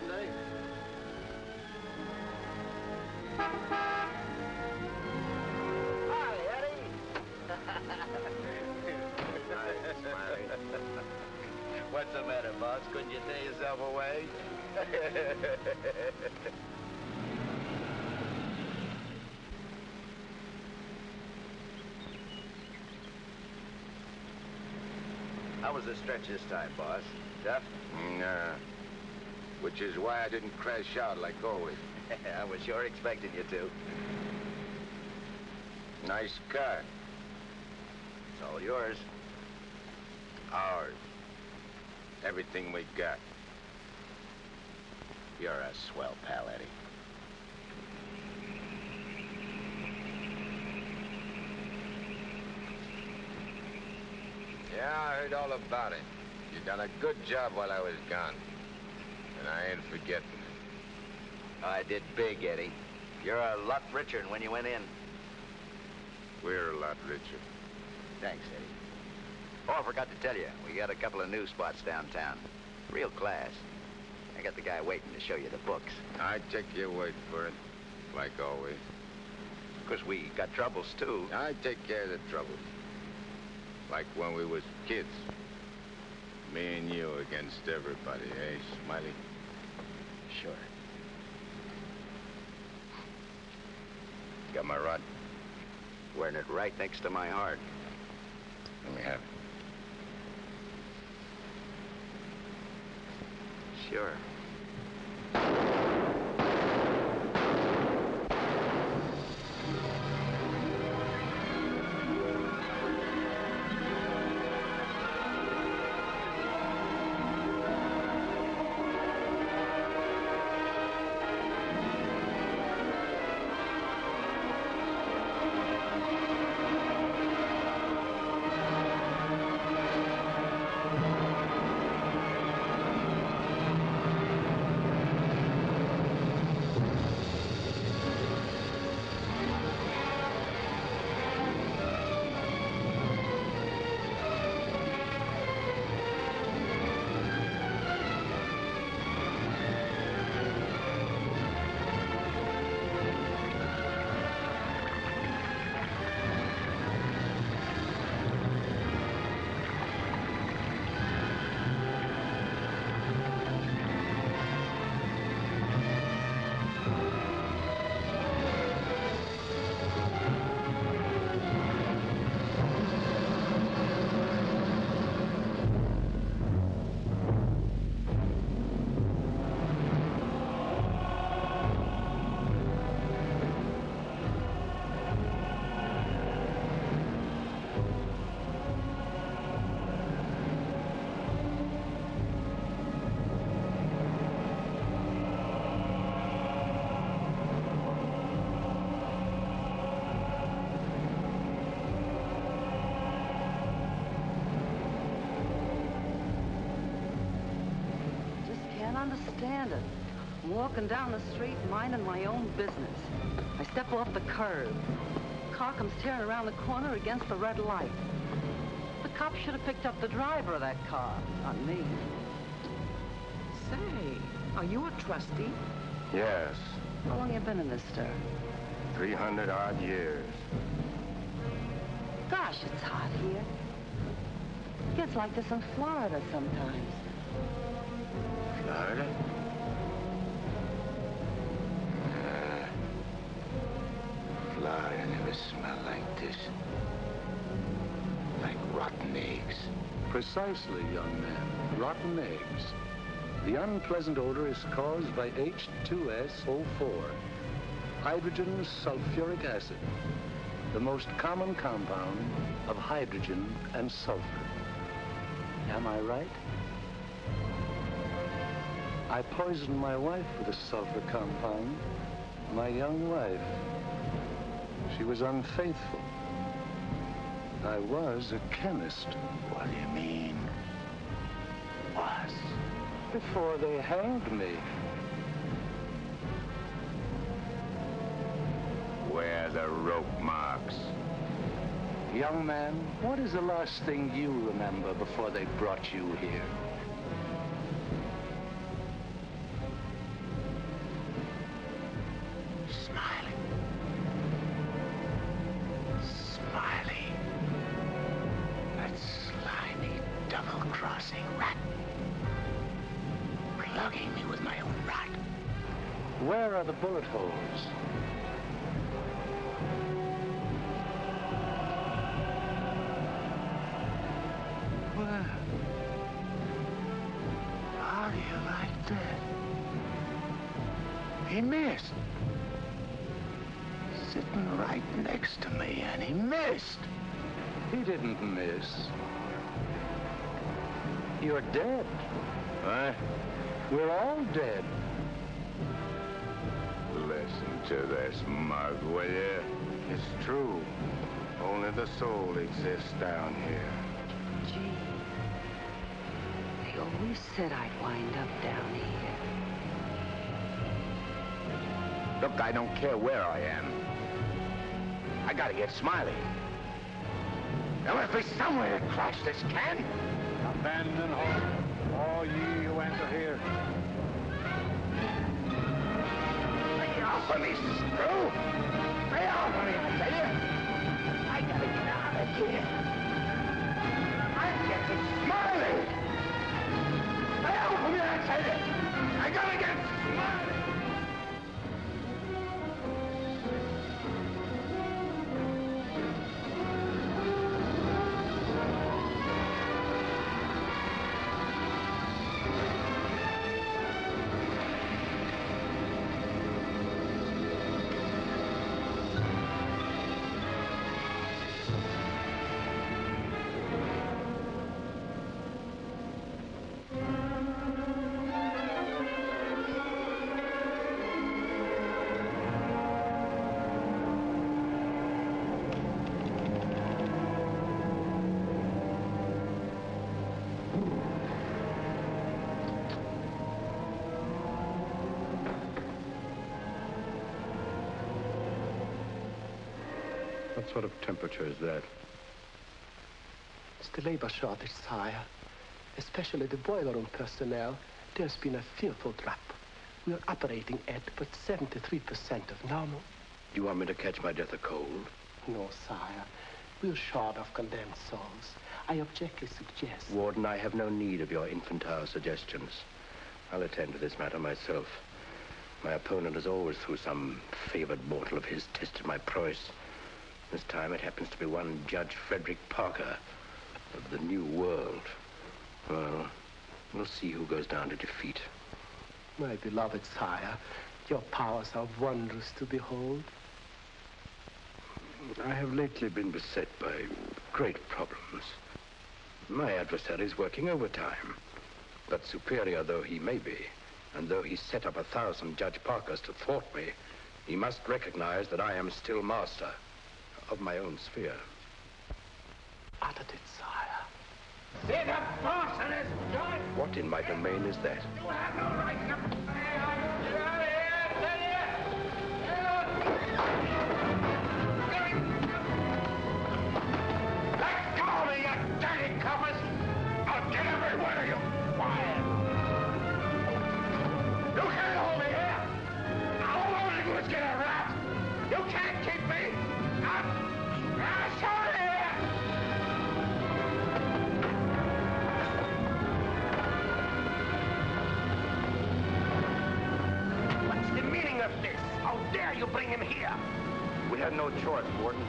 Good day. Hi, Eddie. Hi, Smiley. What's the matter, boss? Couldn't you tear yourself away? How was the stretch this time, boss? Tough? Nah. Which is why I didn't crash out like always. I was sure expecting you to. Nice car. It's all yours. Ours. Everything we got. You're a swell pal, Eddie. Yeah, I heard all about it. You done a good job while I was gone. And I ain't forgetting it. I did big, Eddie. You're a lot richer than when you went in. We're a lot richer. Thanks, Eddie. Oh, I forgot to tell you, we got a couple of new spots downtown. Real class. I got the guy waiting to show you the books. I take your word for it, like always. Of course, we got troubles, too. I take care of the troubles. Like when we was kids. Me and you against everybody, eh, Smiley? Sure. Got my rod? Wearing it right next to my heart. Let me have it. Sure. Understand it. I'm walking down the street, minding my own business. I step off the curb. Car comes tearing around the corner against the red light. The cop should have picked up the driver of that car, not me. Say, are you a trustee? Yes. How long you been in this stir? 300 odd years. Gosh, it's hot here. It gets like this in Florida sometimes. Florida? Florida never smelled like this. Like rotten eggs. Precisely, young man. Rotten eggs. The unpleasant odor is caused by H2SO4, hydrogen sulfuric acid, the most common compound of hydrogen and sulfur. Am I right? I poisoned my wife with a sulfur compound, my young wife. She was unfaithful. I was a chemist. What do you mean? Was. Before they hanged me. Where are the rope marks? Young man, what is the last thing you remember before they brought you here? Where are the bullet holes? Well, how do you like that? He missed. Sitting right next to me, and he missed. He didn't miss. You're dead. What? We're all dead. Listen to this mug, will you? It's true. Only the soul exists down here. Gee, they always said I'd wind up down here. Look, I don't care where I am. I gotta get Smiley. There must be somewhere to crash this can. Abandon hope, all ye who enter here. Lay off of me, screw! Lay off of me, I tell you! I gotta get out of here. I'm getting Smiley! Lay off of me, I tell you! I gotta get Smiley! What sort of temperature is that? It's the labor shortage, sire. Especially the boiler room personnel. There's been a fearful drop. We're operating at but 73% of normal. Do you want me to catch my death of cold? No, sire. We're short of condemned souls. I objectly suggest... Warden, I have no need of your infantile suggestions. I'll attend to this matter myself. My opponent has always, through some favored mortal of his, tested my prowess. This time it happens to be one Judge Frederick Parker of the New World. Well, we'll see who goes down to defeat. My beloved sire, your powers are wondrous to behold. I have lately been beset by great problems. My adversary is working overtime. But superior though he may be, and though he set up 1,000 Judge Parkers to thwart me, he must recognize that I am still master of my own sphere. Uttered it, sire. See the boss in his gun! What in my domain is that? You have no right to... Get out of here! Let go of me, you dirty coppers! I'll get every one of you fired! You can't hold me here! All I want to do is get a rat! You can't keep me! I'm sorry here! What's the meaning of this? How dare you bring him here? We had no choice, Warden.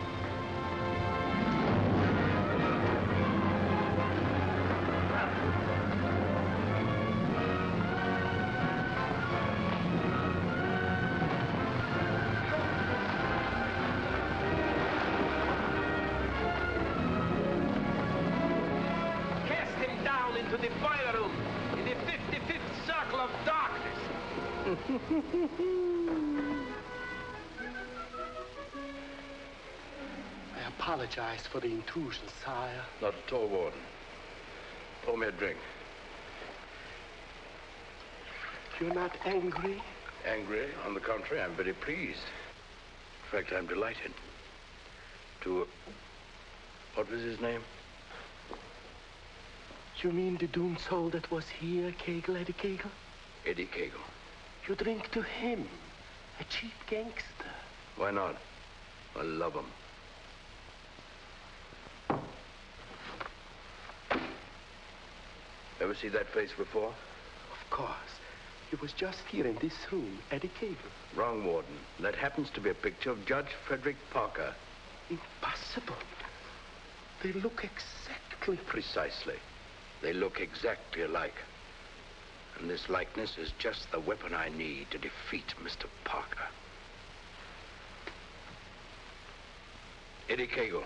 To the boiler room in the 55th circle of darkness. I apologize for the intrusion, sire. Not at all, Warden. Pour me a drink. You're not angry? Angry? On the contrary, I'm very pleased. In fact, I'm delighted. What was his name? You mean the doomed soul that was here, Kegel, Eddie Kegel? Eddie Kegel. You drink to him, a cheap gangster. Why not? I love him. Ever see that face before? Of course. He was just here in this room, Eddie Cagle. Wrong, Warden. That happens to be a picture of Judge Frederick Parker. Impossible. They look exactly... Precisely. They look exactly alike. And this likeness is just the weapon I need to defeat Mr. Parker. Eddie Cagle.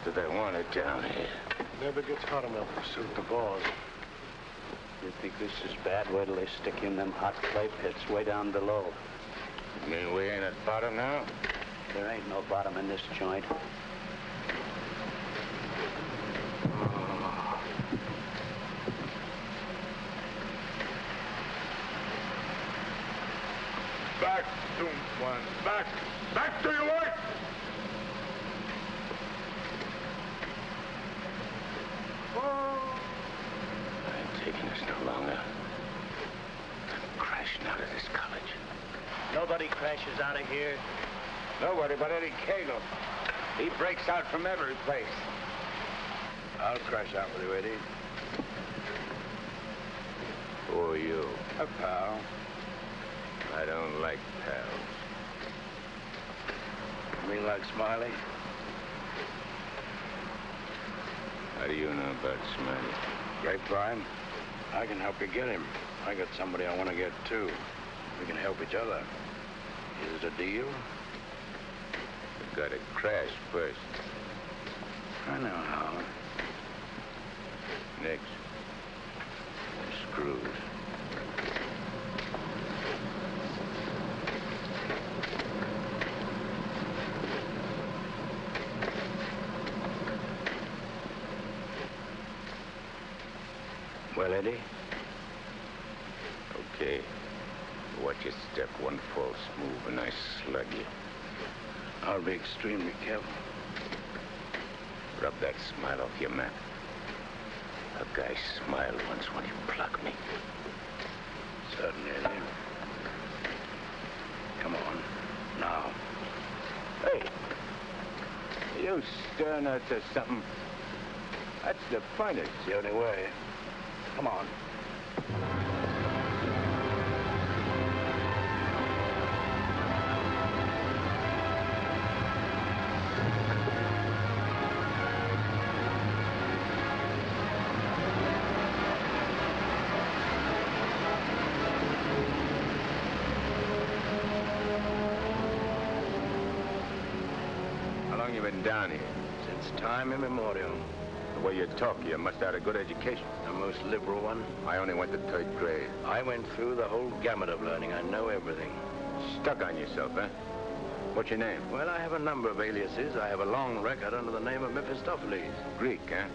Do they want it down here? Never gets hot enough to suit the boss. You think this is bad? Wait till they stick you in them hot clay pits way down below. You mean we ain't at bottom now? There ain't no bottom in this joint. Back to one. Back. Back to your work! I ain't taking this no longer. I'm crashing out of this college. Nobody crashes out of here. Nobody but Eddie Cagle. He breaks out from every place. I'll crash out with you, Eddie. Who are you? A pal. I don't like pals. You mean like Smiley? How do you know about Smiley? Grapevine. I can help you get him. I got somebody I want to get, too. We can help each other. Is it a deal? You've got to crash first. I know how. Next. Screws. Well, Eddie? Okay. Watch your step. One false move and I slug you. I'll be extremely careful. Rub that smile off your map. A guy smiled once when he plucked me. Certainly, Eddie. Come on. Now. Hey! You stirring us to something? That's the fun. It's The only way. Come on. How long you been down here? Since time immemorial. The way you talk, you must have had a good education. The most liberal one. I only went to third grade. I went through the whole gamut of learning. I know everything. Stuck on yourself, huh? What's your name? Well, I have a number of aliases. I have a long record under the name of Mephistopheles. Greek, huh?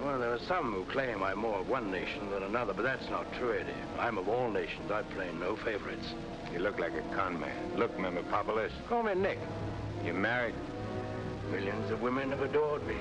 Well, there are some who claim I'm more of one nation than another, but that's not true, Eddie. I'm of all nations. I play no favorites. You look like a con man. Look, Memopolis. Call me Nick. You married? Millions of women have adored me.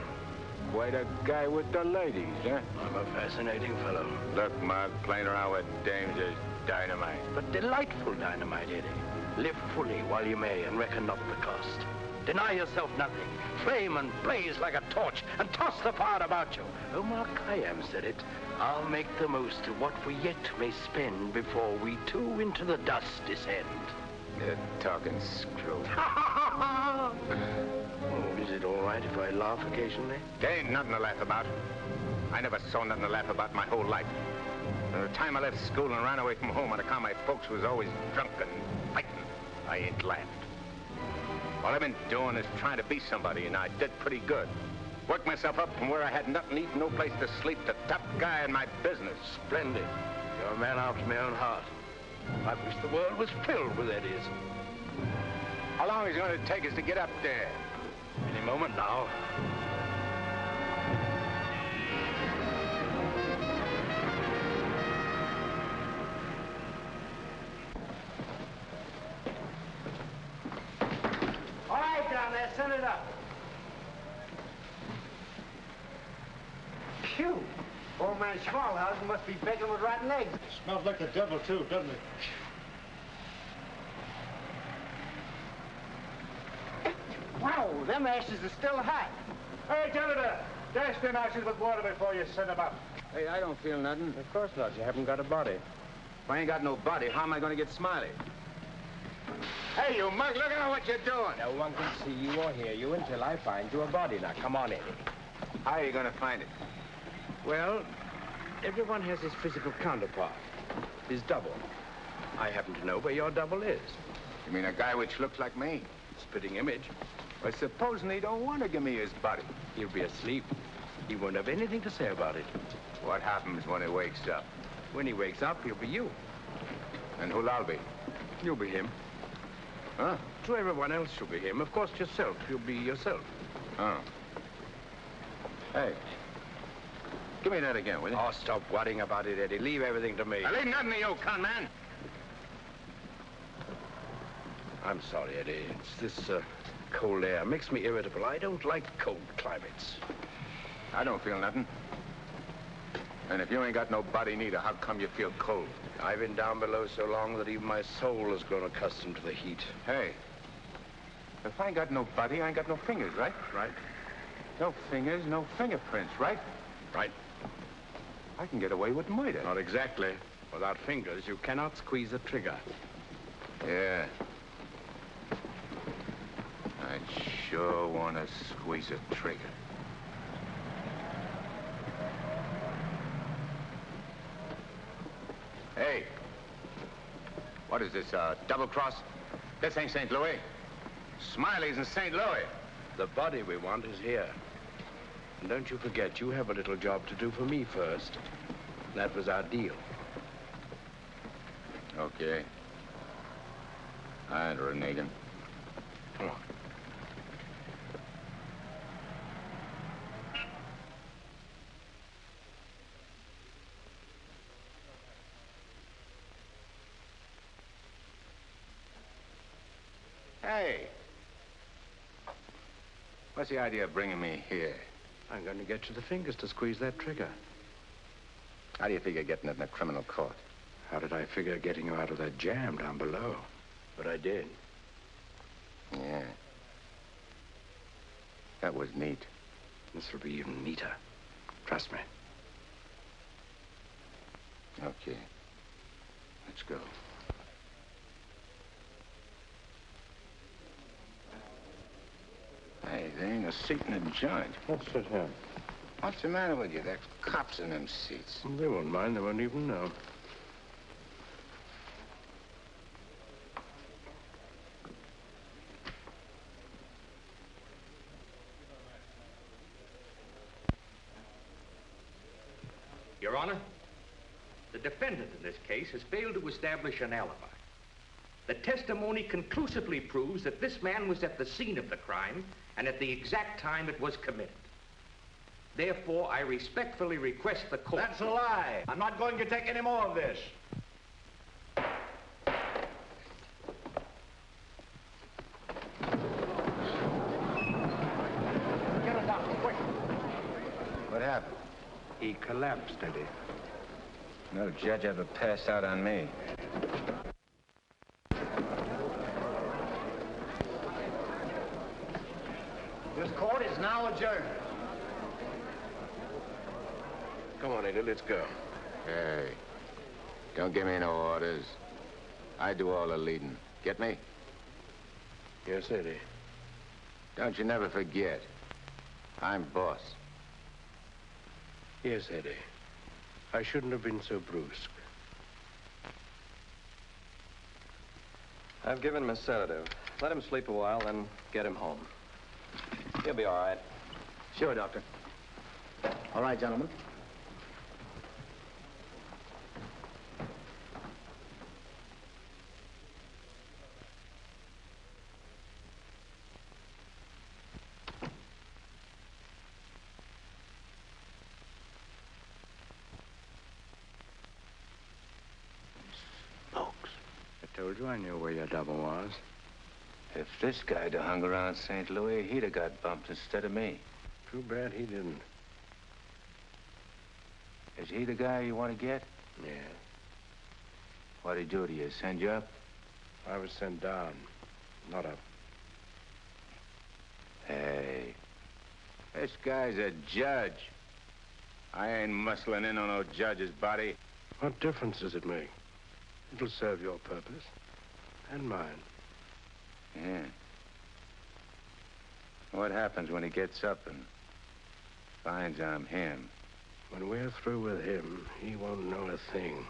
Quite a guy with the ladies, huh? I'm a fascinating fellow. Look, Mark, playing around with dames is dynamite. But delightful dynamite, Eddie. Live fully while you may and reckon not the cost. Deny yourself nothing. Flame and blaze like a torch and toss the fire about you. Omar Khayyam said it. I'll make the most of what we yet may spend before we too into the dust descend. You're talking screw. Oh, is it all right if I laugh occasionally? There ain't nothing to laugh about. I never saw nothing to laugh about my whole life. From the time I left school and ran away from home on account my folks was always drunk and fighting, I ain't laughed. All I've been doing is trying to be somebody, and I did pretty good. Worked myself up from where I had nothing to eat, no place to sleep, to top guy in my business. Splendid. You're a man after my own heart. I wish the world was filled with Eddies. How long is it going to take us to get up there? Any moment now. send it up. Phew. Old man Schmalhausen must be begging with rotten eggs. Smells like the devil, too, doesn't it? Wow, them ashes are still hot. Hey, janitor, dash them ashes with water before you send them up. Hey, I don't feel nothing. Of course not. You haven't got a body. If I ain't got no body, how am I going to get Smiley? Hey, you mug, look at what you're doing. No one can see you or hear you until I find you a body. Now, come on, Eddie. How are you going to find it? Well, everyone has his physical counterpart, his double. I happen to know where your double is. You mean a guy which looks like me? Spitting image. Well, supposing he don't want to give me his body. He'll be asleep. He won't have anything to say about it. What happens when he wakes up? When he wakes up, he'll be you. And who'll I be? You'll be him. Huh? So everyone else will be him. Of course, yourself. You'll be yourself. Oh. Hey. Give me that again, will you? Oh, stop worrying about it, Eddie. Leave everything to me. I leave nothing to you, con man. I'm sorry, Eddie. It's this cold air. Makes me irritable. I don't like cold climates. I don't feel nothing. And if you ain't got no body neither, how come you feel cold? I've been down below so long that even my soul has grown accustomed to the heat. Hey, if I ain't got no body, I ain't got no fingers, right? Right? No fingers, no fingerprints, right? Right. I can get away with murder. Not exactly. Without fingers, you cannot squeeze a trigger. Yeah. I'd sure want to squeeze a trigger. Hey, what is this, double cross? This ain't St. Louis. Smiley's in St. Louis. The body we want is here. And don't you forget, you have a little job to do for me first. That was our deal. Okay. I'd reneging. Come on. Hey. What's the idea of bringing me here? I'm going to get you the fingers to squeeze that trigger. How do you figure getting it in a criminal court? How did I figure getting you out of that jam down below? But I did. Yeah. That was neat. This will be even neater. Trust me. Okay. Let's go. Hey, there ain't a seat in the joint. Let's sit here. What's the matter with you? There's cops in them seats. They won't mind. They won't even know. Your Honor, the defendant in this case has failed to establish an alibi. The testimony conclusively proves that this man was at the scene of the crime and at the exact time it was committed. Therefore, I respectfully request the court... That's a lie. I'm not going to take any more of this. Get a doctor, quick. What happened? He collapsed, Eddie. No judge ever passed out on me. This court is now adjourned. Come on, Eddie, let's go. Hey, don't give me no orders. I do all the leading. Get me? Yes, Eddie. Don't you never forget. I'm boss. Yes, Eddie. I shouldn't have been so brusque. I've given him a sedative. Let him sleep a while, then get him home. He'll be all right. Sure, Doctor. All right, gentlemen. I told you I knew where your double was. If this guy'd have hung around St. Louis, he'd have got bumped instead of me. Too bad he didn't. Is he the guy you want to get? Yeah. What'd he do to you? Send you up? I was sent down, not up. Hey, this guy's a judge. I ain't muscling in on no judge's body. What difference does it make? It'll serve your purpose. And mine. Yeah. What happens when he gets up and finds I'm him? When we're through with him, he won't know a thing.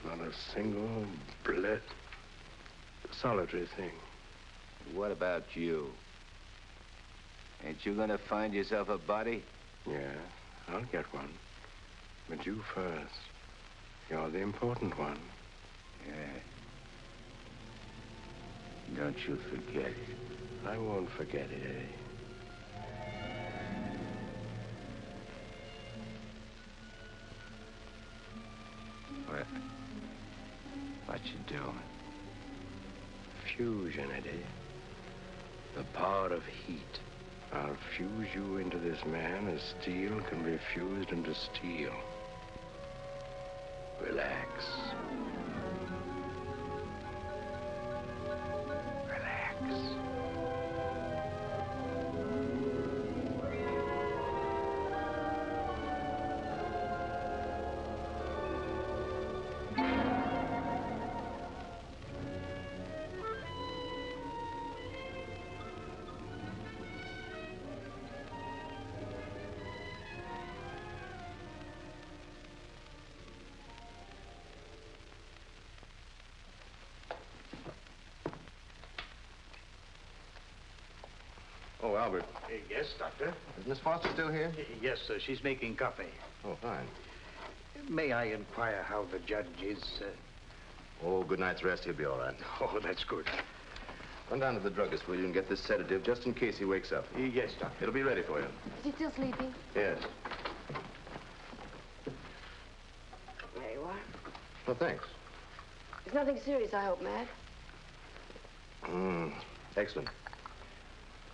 Not a single solitary thing. What about you? Ain't you gonna find yourself a body? Yeah, I'll get one. But you first. You're the important one. Yeah. Don't you forget it. I won't forget it, eh? What you doing? Fusion, Eddie. The power of heat. I'll fuse you into this man as steel can be fused into steel. Relax. Relax. Oh, Albert. Yes, Doctor? Is Miss Foster still here? Yes, sir. She's making coffee. Oh, fine. May I inquire how the judge is? Oh, good night's rest. He'll be all right. Oh, that's good. Run down to the druggist, will you, and get this sedative just in case he wakes up. Yes, Doctor. It'll be ready for you. Is he still sleeping? Yes. There you are. Well, thanks. It's nothing serious, I hope, Matt. Excellent.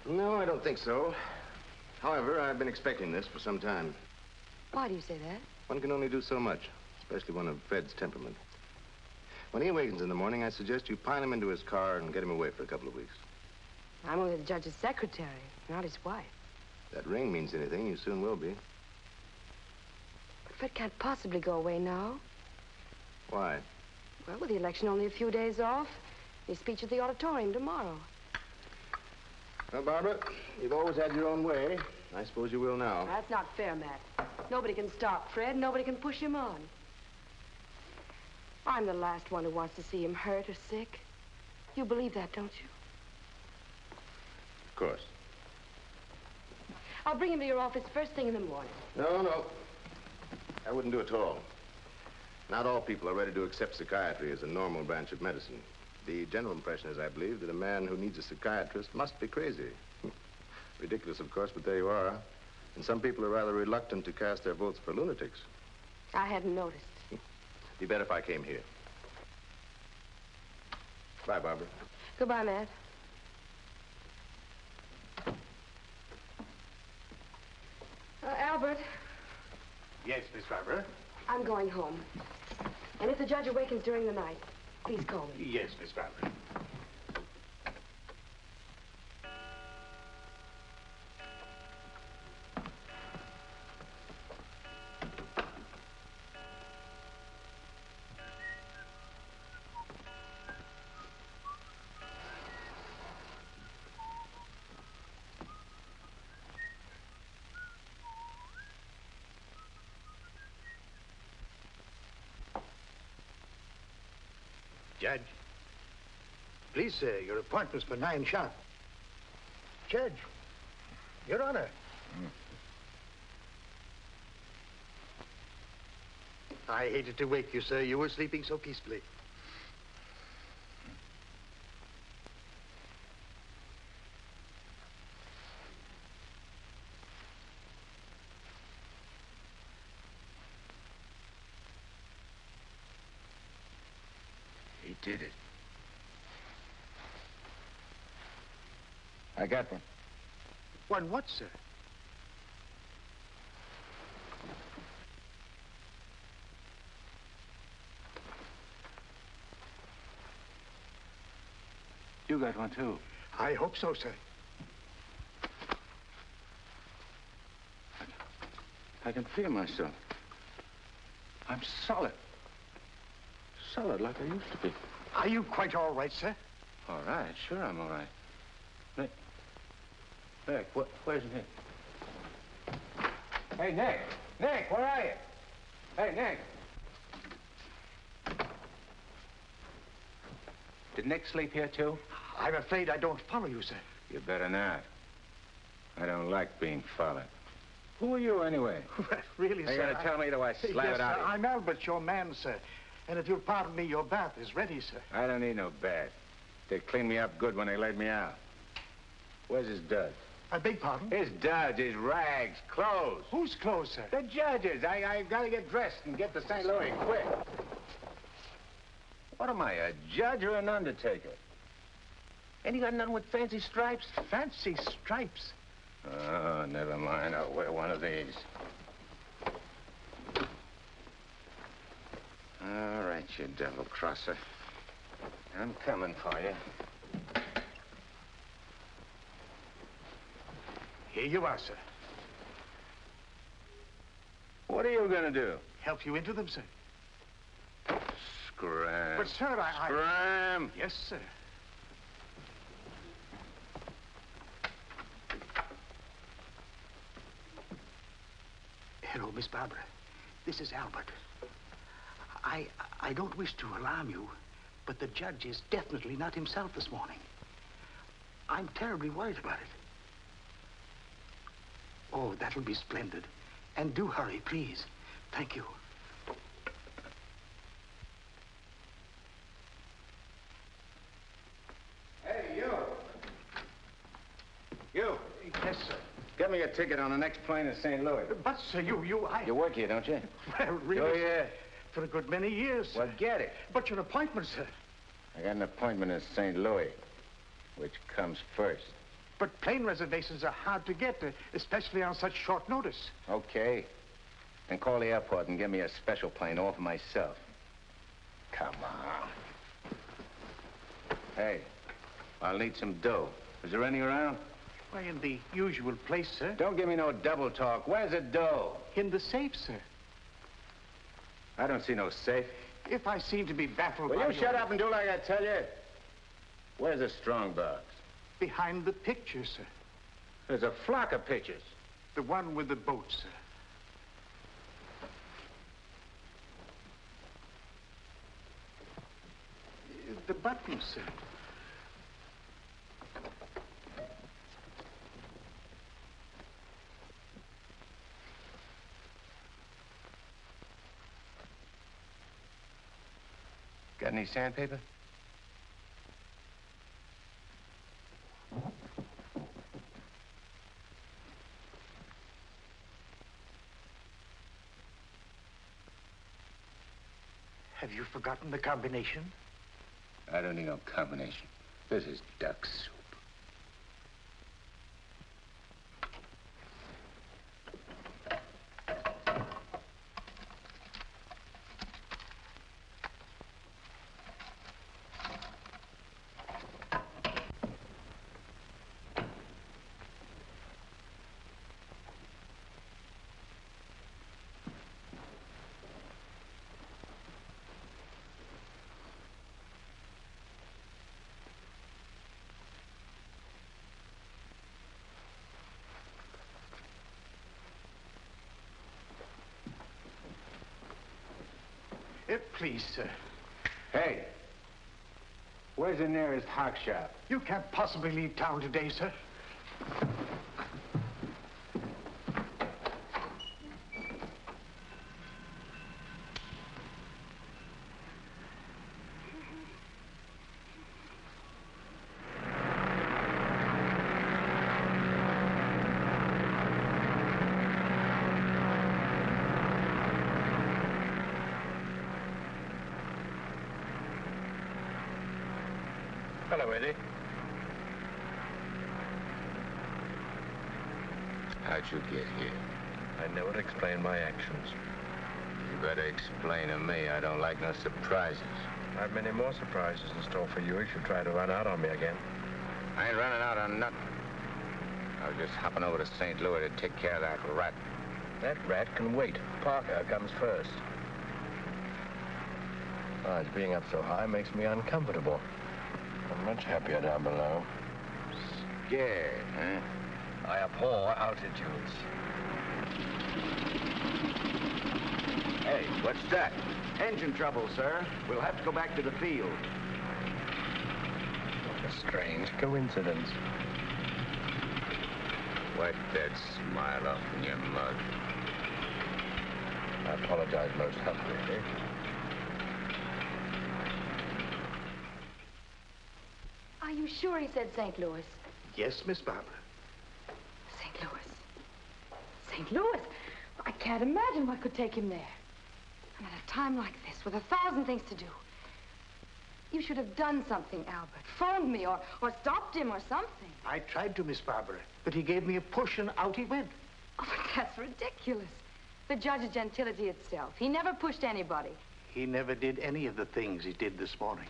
No, I don't think so. However, I've been expecting this for some time. Why do you say that? One can only do so much, especially one of Fred's temperament. When he awakens in the morning, I suggest you pile him into his car and get him away for a couple of weeks. I'm only the judge's secretary, not his wife. If that ring means anything, you soon will be. But Fred can't possibly go away now. Why? Well, with the election only a few days off, his speech at the auditorium tomorrow. Well, Barbara, you've always had your own way. I suppose you will now. That's not fair, Matt. Nobody can stop Fred. Nobody can push him on. I'm the last one who wants to see him hurt or sick. You believe that, don't you? Of course. I'll bring him to your office first thing in the morning. No. I wouldn't do it at all. Not all people are ready to accept psychiatry as a normal branch of medicine. The general impression is, I believe, that a man who needs a psychiatrist must be crazy. Ridiculous, of course, but there you are. And some people are rather reluctant to cast their votes for lunatics. I hadn't noticed. Be better if I came here. Bye, Barbara. Goodbye, Matt. Albert. Yes, Miss Barbara? I'm going home. And if the judge awakens during the night, please call me. Yes, Miss Barbara. Judge. Please, sir, your appointment's for 9 sharp. Judge. Your Honor. I hated to wake you, sir. You were sleeping so peacefully. He did it. I got one. One what, sir? You got one, too. I hope so, sir. I can feel myself. I'm solid. Solid like I used to be. Are you quite all right, sir? All right, sure I'm all right. Nick. Nick, where's Nick? Hey, Nick! Nick, where are you? Hey, Nick! Did Nick sleep here, too? I'm afraid I don't follow you, sir. You better not. I don't like being followed. Who are you, anyway? Really, sir? You gotta tell me, or I slap yes, it out sir, of you. I'm Albert, your man, sir. And if you'll pardon me, your bath is ready, sir. I don't need no bath. They cleaned me up good when they laid me out. Where's his duds? I beg pardon? His duds, his rags, clothes. Whose clothes, sir? The judge's. I gotta get dressed and get to St. Louis, quick. What am I, a judge or an undertaker? Ain't you got nothing with fancy stripes? Fancy stripes? Oh, never mind. I'll wear one of these. All right, you devil crosser. I'm coming for you. Here you are, sir. What are you gonna do? Help you into them, sir. Scram. But, sir, Scram! Yes, sir. Hello, Miss Barbara. This is Albert. I don't wish to alarm you, but the judge is definitely not himself this morning. I'm terribly worried about it. Oh, that'll be splendid. And do hurry, please. Thank you. Hey, you! You! Yes, sir. Get me a ticket on the next plane to St. Louis. But, sir, You work here, don't you? Well, really, Oh, yeah. for a good many years, sir. Well, get it. But your appointment, sir. I got an appointment in St. Louis. Which comes first? But plane reservations are hard to get, especially on such short notice. Okay. Then call the airport and get me a special plane all for myself. Come on. Hey, I'll need some dough. Is there any around? Why, in the usual place, sir. Don't give me no double talk. Where's the dough? In the safe, sir. I don't see no safe. If I seem to be baffled Will by you shut up and do like I tell you? Where's the strong box? Behind the picture, sir. There's a flock of pictures. The one with the boat, sir. The button, sir. Got any sandpaper? Have you forgotten the combination? I don't need no combination. This is duck soup. Please, sir. Hey, where's the nearest hock shop? You can't possibly leave town today, sir. Hello, Eddie. How'd you get here? I never explain my actions. You better explain to me. I don't like no surprises. I have many more surprises in store for you if you try to run out on me again. I ain't running out on nothing. I was just hopping over to St. Louis to take care of that rat. That rat can wait. Parker comes first. Besides, being up so high makes me uncomfortable. I'm much happier down below. Scared, huh? I abhor altitudes. Hey, what's that? Engine trouble, sir. We'll have to go back to the field. What a strange coincidence. Wipe that smile off in your mug. I apologize most humbly. Are you sure he said St. Louis? Yes, Miss Barbara. St. Louis. St. Louis? I can't imagine what could take him there. And at a time like this, with 1,000 things to do. You should have done something, Albert. Phoned me or stopped him or something. I tried to, Miss Barbara, but he gave me a push and out he went. Oh, but that's ridiculous. The judge is gentility itself. He never pushed anybody. He never did any of the things he did this morning.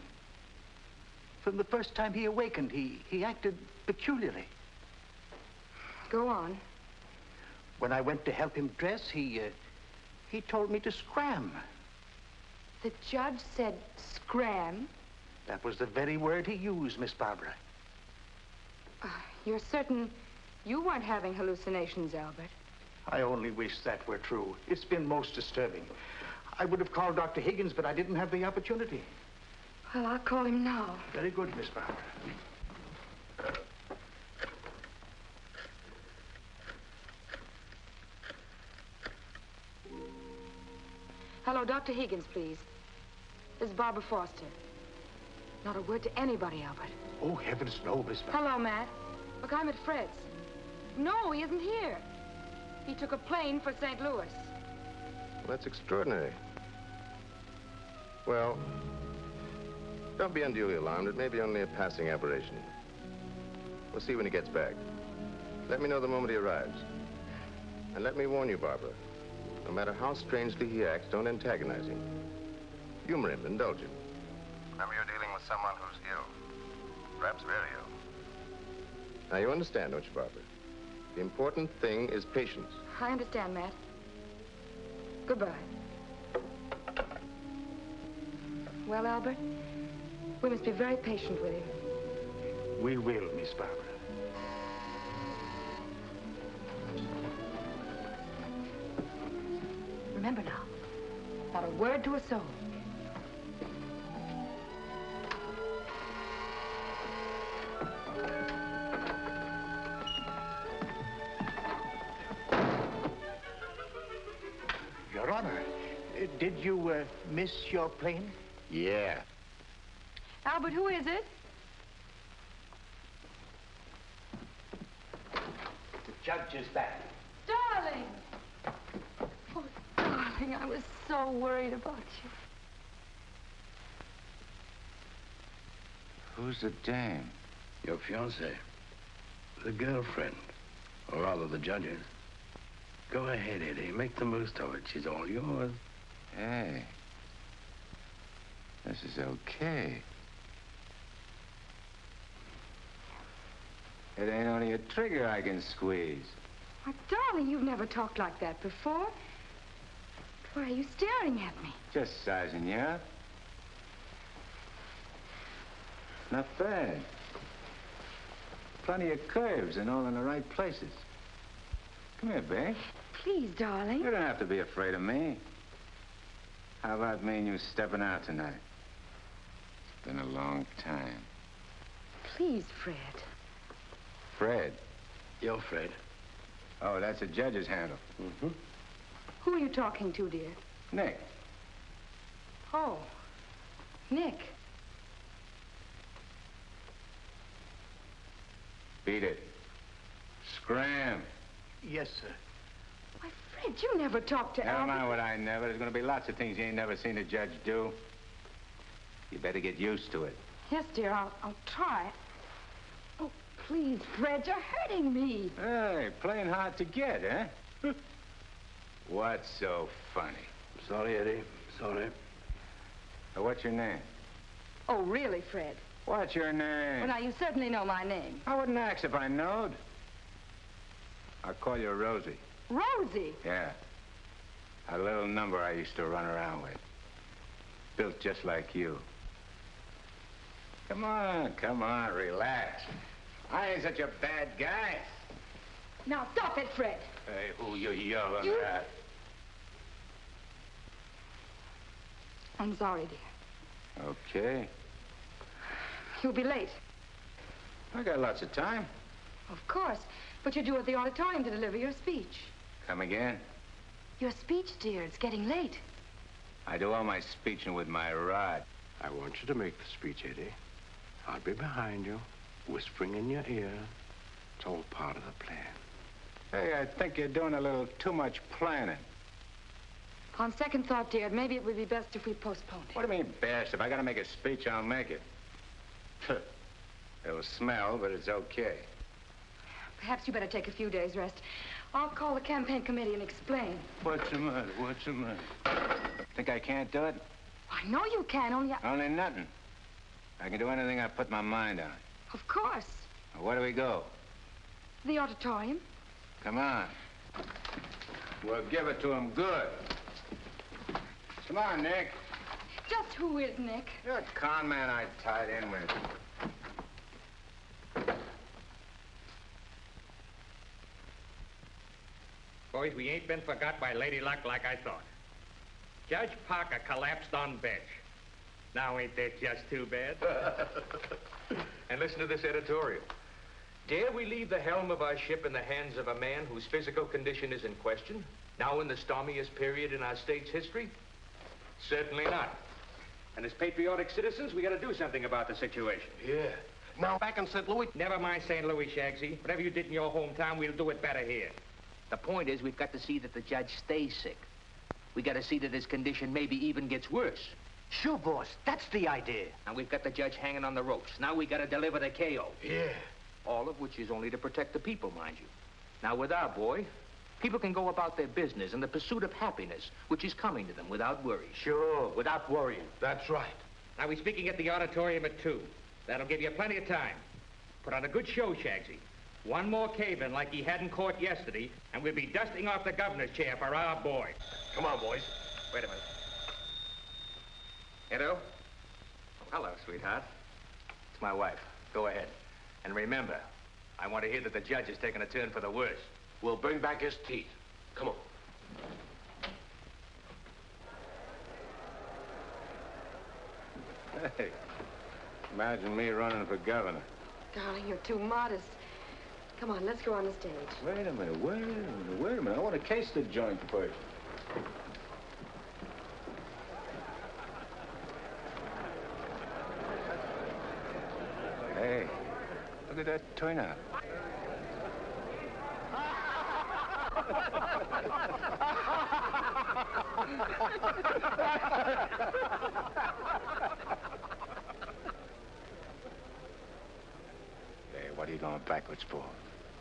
From the first time he awakened, he acted peculiarly. Go on. When I went to help him dress, he told me to scram. The judge said scram? That was the very word he used, Miss Barbara. You're certain you weren't having hallucinations, Albert? I only wish that were true. It's been most disturbing. I would have called Dr. Higgins, but I didn't have the opportunity. Well, I'll call him now. Very good, Miss Barbara. Hello, Dr. Higgins, please. This is Barbara Foster. Not a word to anybody, Albert. Oh, heavens, no, Miss Barbara. Hello, Matt. Look, I'm at Fred's. No, he isn't here. He took a plane for St. Louis. Well, that's extraordinary. Well, don't be unduly alarmed. It may be only a passing aberration. We'll see when he gets back. Let me know the moment he arrives. And let me warn you, Barbara. No matter how strangely he acts, don't antagonize him. Humor him, indulge him. Remember, you're dealing with someone who's ill. Perhaps very ill. Now, you understand, don't you, Barbara? The important thing is patience. I understand, Matt. Goodbye. Well, Albert, we must be very patient with him. We will, Miss Barbara. Remember now, not a word to a soul. Your Honor, did you miss your plane? Yeah. Albert, who is it? The judge is back. Darling! Oh, darling, I was so worried about you. Who's the dame? Your fiancée. The girlfriend. Or rather, the judge's. Go ahead, Eddie. Make the most of it. She's all yours. Hey. This is okay. It ain't only a trigger I can squeeze. Why, darling, you've never talked like that before. Why are you staring at me? Just sizing you up. Not bad. Plenty of curves and all in the right places. Come here, babe. Please, darling. You don't have to be afraid of me. How about me and you stepping out tonight? It's been a long time. Please, Fred. Fred? You're Fred. Oh, that's a judge's handle. Mm-hmm. Who are you talking to, dear? Nick. Oh, Nick. Beat it. Scram. Yes, sir. Why, Fred, you never talked to Never Albert. mind what I never. There's going to be lots of things you ain't never seen a judge do. You better get used to it. Yes, dear, I'll try. Oh, please, Fred, you're hurting me. Hey, playing hard to get, huh? What's so funny? Sorry, Eddie. Sorry. What's your name? Oh, really, Fred? What's your name? Well, now, you certainly know my name. I wouldn't ask if I knowed. I'll call you Rosie. Rosie? Yeah. A little number I used to run around with. Built just like you. Come on, relax. I ain't such a bad guy. Now, stop it, Fred. Hey, who you yelling at? I'm sorry, dear. Okay. You'll be late. I got lots of time. Of course. But you're due at the auditorium to deliver your speech. Come again? Your speech, dear. It's getting late. I do all my speeching with my rod. I want you to make the speech, Eddie. I'll be behind you, whispering in your ear. It's all part of the plan. Hey, I think you're doing a little too much planning. On second thought, dear, maybe it would be best if we postponed it. What do you mean, best? If I gotta make a speech, I'll make it. It'll smell, but it's okay. Perhaps you better take a few days' rest. I'll call the campaign committee and explain. What's the matter? What's the matter? Think I can't do it? I know you can, Only nothing. I can do anything I put my mind on. Of course. Well, where do we go? The auditorium. Come on. We'll give it to him good. Come on, Nick. Just who is Nick? You're a con man I tied in with. Boys, we ain't been forgot by Lady Luck like I thought. Judge Parker collapsed on bench. Now ain't that just too bad? And listen to this editorial. Dare we leave the helm of our ship in the hands of a man whose physical condition is in question, now in the stormiest period in our state's history? Certainly not. And as patriotic citizens, we gotta do something about the situation. Yeah. Now, back in St. Louis... Never mind St. Louis, Shagsy. Whatever you did in your hometown, we'll do it better here. The point is, we've got to see that the judge stays sick. We got to see that his condition maybe even gets worse. Sure, boss. That's the idea. And we've got the judge hanging on the ropes. Now we got to deliver the KO. Yeah. All of which is only to protect the people, mind you. Now, with our boy, people can go about their business in the pursuit of happiness, which is coming to them without worry. Sure, without worrying. That's right. Now, we're speaking at the auditorium at 2. That'll give you plenty of time. Put on a good show, Shagsy. One more cave-in like he had in court yesterday, and we'll be dusting off the governor's chair for our boy. Come on, boys. Wait a minute. Edo? Hello, sweetheart. It's my wife. Go ahead. And remember, I want to hear that the judge is taking a turn for the worse. We'll bring back his teeth. Come on. Hey, imagine me running for governor. Darling, you're too modest. Come on, let's go on the stage. Wait a minute. I want to case the joint first. Hey, look at that turnout. Hey, what are you going backwards for?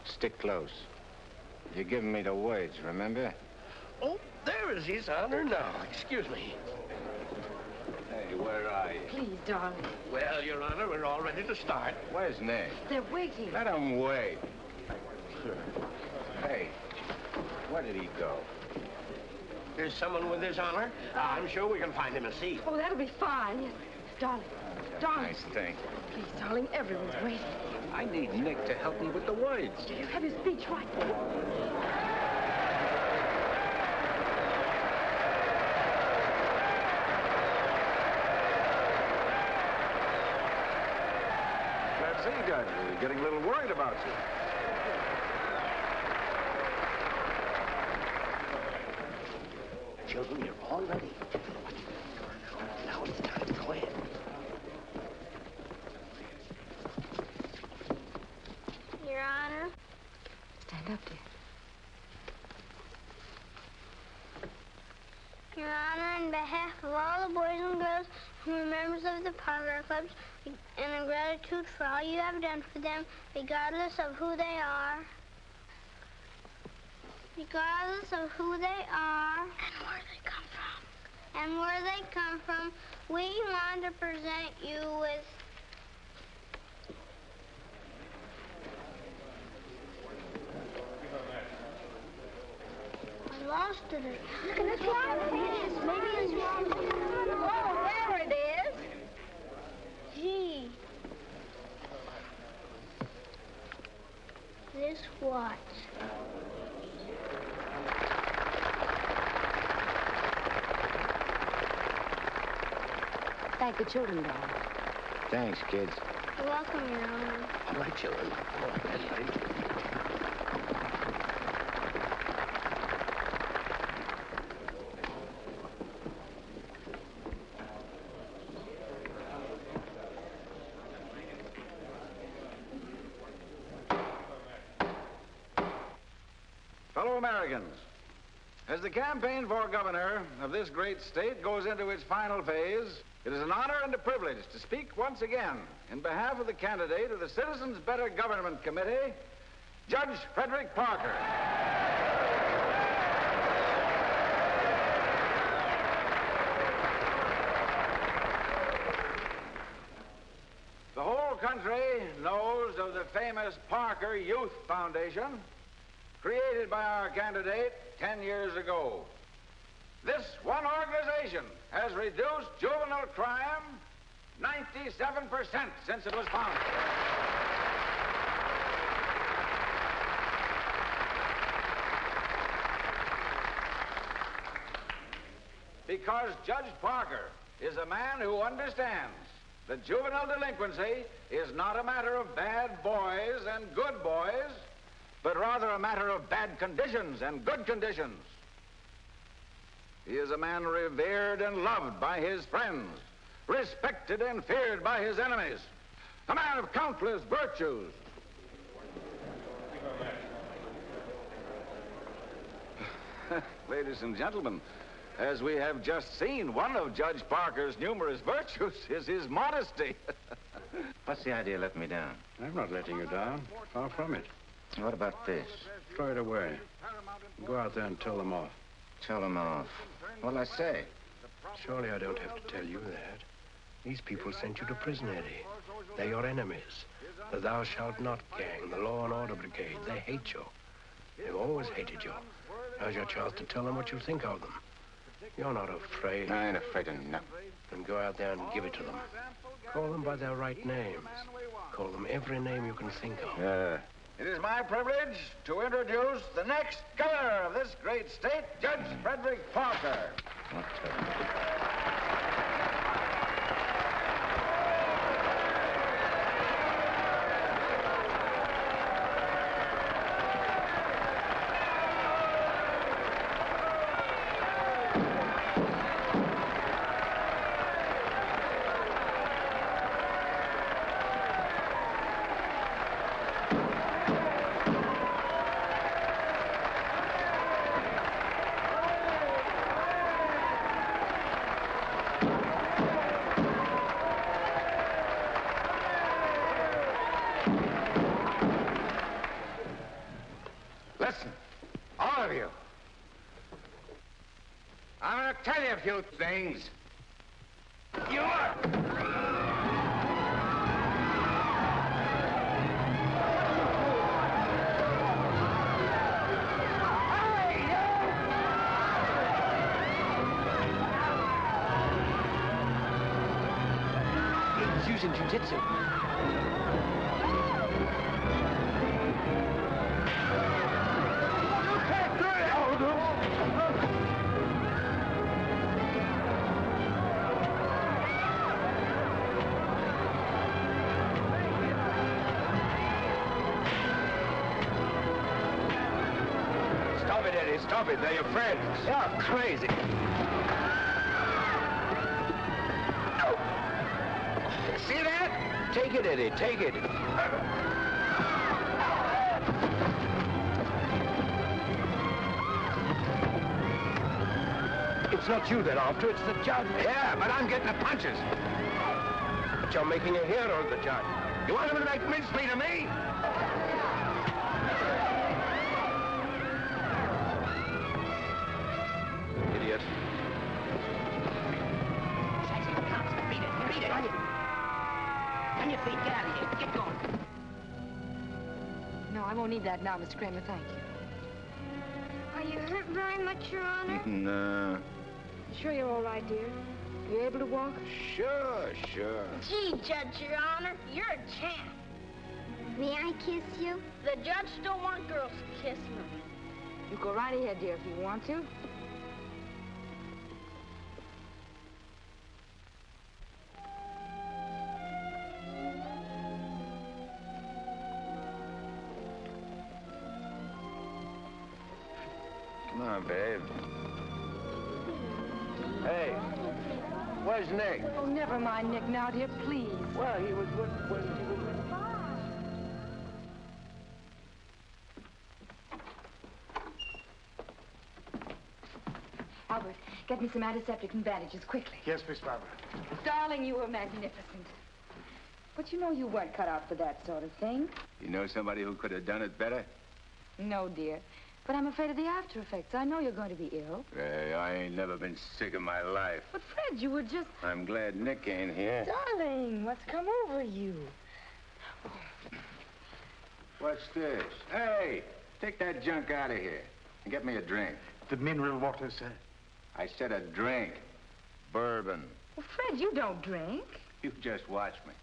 Stick close. You're giving me the words, remember? Oh, there is his honor now. Excuse me. Hey, where are you? Please, darling. Well, Your Honor, we're all ready to start. Where's Nick? They're waiting. Let him wait. Hey, where did he go? There's someone with his honor. I'm sure we can find him a seat. Oh, that'll be fine. Yes. Darling. Darling. Nice thing. Please, darling, everyone's waiting. I need Nick to help me with the words. You have your speech right there. See, Judge, we're getting a little worried about you. Children, you're all ready. Now it's time. Go ahead. Your Honor. Stand up, dear. Your Honor, on behalf of all the boys and girls who are members of the Parker Clubs, and in gratitude for all you have done for them, regardless of who they are. Regardless of who they are. And where they come from. And where they come from, we want to present you with... I lost it. Look at this one. Maybe it's wrong. Oh, there it is. Gee. This what? Thank the children, Dad. Thanks, kids. You're welcome, Your Honor. All right, children. All right, that's right. Fellow Americans, as the campaign for governor of this great state goes into its final phase, it is an honor and a privilege to speak once again in behalf of the candidate of the Citizens Better Government Committee, Judge Frederick Parker. The whole country knows of the famous Parker Youth Foundation, created by our candidate 10 years ago. This one organization has reduced juvenile crime 97% since it was founded. Because Judge Parker is a man who understands that juvenile delinquency is not a matter of bad boys and good boys, but rather a matter of bad conditions and good conditions. He is a man revered and loved by his friends, respected and feared by his enemies, a man of countless virtues. Ladies and gentlemen, as we have just seen, one of Judge Parker's numerous virtues is his modesty. What's the idea of letting me down? I'm not letting you down. Far from it. What about this? Throw it away. Go out there and tell them off. Tell them off. What'll I say? Surely I don't have to tell you that. These people sent you to prison, Eddie. They're your enemies. The Thou Shalt Not gang, the Law and Order Brigade. They hate you. They've always hated you. Now's your chance to tell them what you think of them. You're not afraid. I ain't afraid of nothing. Then go out there and give it to them. Call them by their right names. Call them every name you can think of. It is my privilege to introduce the next governor of this great state, Judge Frederick Parker. Listen, all of you. I'm going to tell you a few things. You are... He's using jiu-jitsu. Stop it, Eddie. Stop it. They're your friends. You're crazy. See that? Take it, Eddie. Take it. It's not you they're after, it's the judge. Yeah, but I'm getting the punches. But you're making a hero of the judge. You want him to make mincemeat of me? Idiot. Beat it. Beat it. On your feet. Get out of here. Get going. No, I won't need that now, Mr. Kramer. Thank you. Are you hurt very much, Your Honor? No. Sure you're all right, dear? You able to walk? Sure. Gee, Judge, Your Honor, you're a champ. May I kiss you? The judge don't want girls to kiss him. You go right ahead, dear, if you want to. Come on, babe. Hey, where's Nick? Oh, never mind Nick now, dear, please. Well, he was when he was... Albert, get me some antiseptic and bandages, quickly. Yes, Miss Barbara. Darling, you were magnificent. But you know you weren't cut out for that sort of thing. You know somebody who could have done it better? No, dear. But I'm afraid of the after effects. I know you're going to be ill. Hey, I ain't never been sick in my life. But, Fred, you were just... I'm glad Nick ain't here. Darling, what's come over you? What's this? Hey, take that junk out of here and get me a drink. The mineral water, sir. I said a drink. Bourbon. Well, Fred, you don't drink. You just watch me.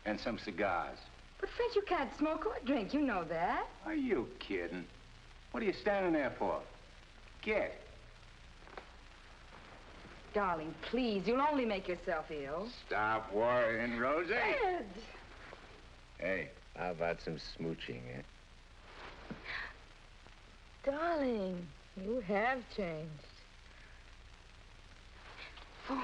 And some cigars. But, Fred, you can't smoke or drink. You know that. Are you kidding? What are you standing there for? Get. Darling, please, you'll only make yourself ill. Stop worrying, Rosie. Fred! Hey, how about some smooching, eh? Darling, you have changed. Oh.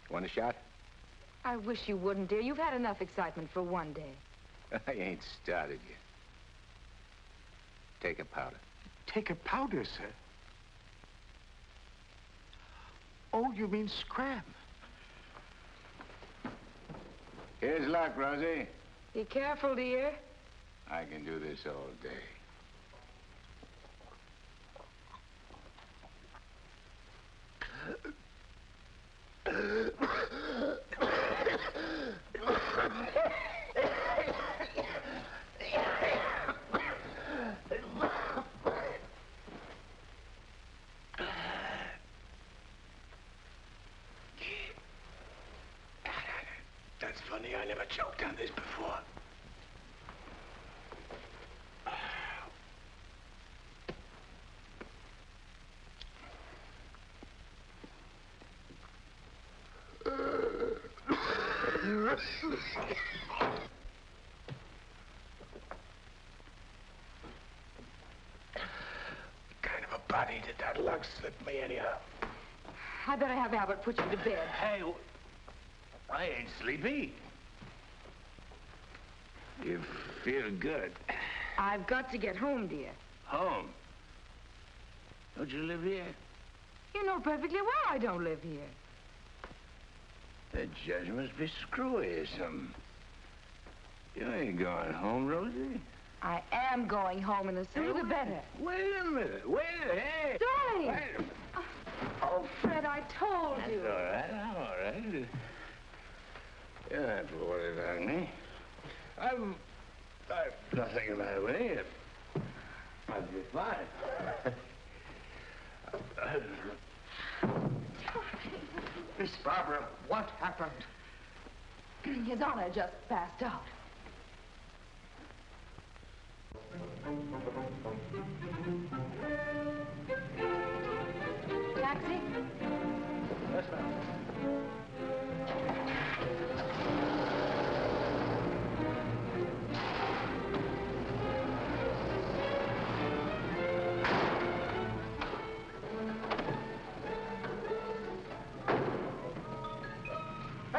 Want a shot? I wish you wouldn't, dear. You've had enough excitement for one day. I ain't started yet. Take a powder. Take a powder, sir? Oh, you mean scram? Here's luck, Rosie. Be careful, dear. I can do this all day. That's funny, I never choked on this before. What kind of a body did that lug slip me anyhow? I better have Albert put you to bed. Hey, I ain't sleepy. You feel good. I've got to get home, dear. Home? Don't you live here? You know perfectly well I don't live here. The judge must be screwy or something. You ain't going home, Rosie. I am going home, and the sooner the better. Wait a minute. Hey. Darling! Wait a minute. Oh, Fred, I told you. All right, I'm all right. You don't have to worry about me. I've nothing the matter with me. I'll be fine. Miss Barbara, what happened? His Honor just passed out. Taxi? Yes, ma'am.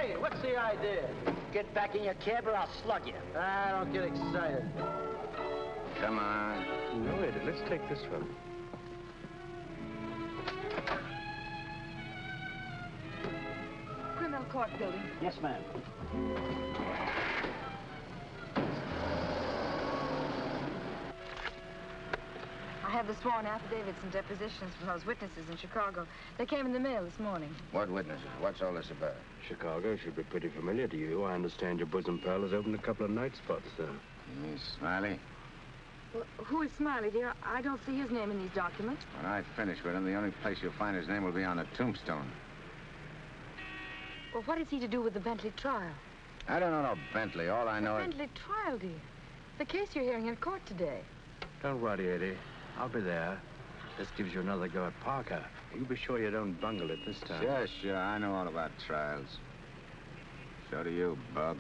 Hey, what's the idea? Get back in your cab or I'll slug you. Ah, don't get excited. Come on. No, Eddie, let's take this one. Criminal Court Building. Yes, ma'am. I have the sworn affidavits and depositions from those witnesses in Chicago. They came in the mail this morning. What witnesses? What's all this about? Chicago should be pretty familiar to you. I understand your bosom pal has opened a couple of night spots there. You mean Smiley? Well, who is Smiley, dear? I don't see his name in these documents. When I finish with him, the only place you'll find his name will be on a tombstone. Well, what is he to do with the Bentley trial? I don't know no Bentley. All I know is... Bentley trial, dear. The case you're hearing in court today. Don't worry, Eddie. I'll be there. This gives you another go at Parker. You be sure you don't bungle it this time. Sure. I know all about trials. So do you, Bub.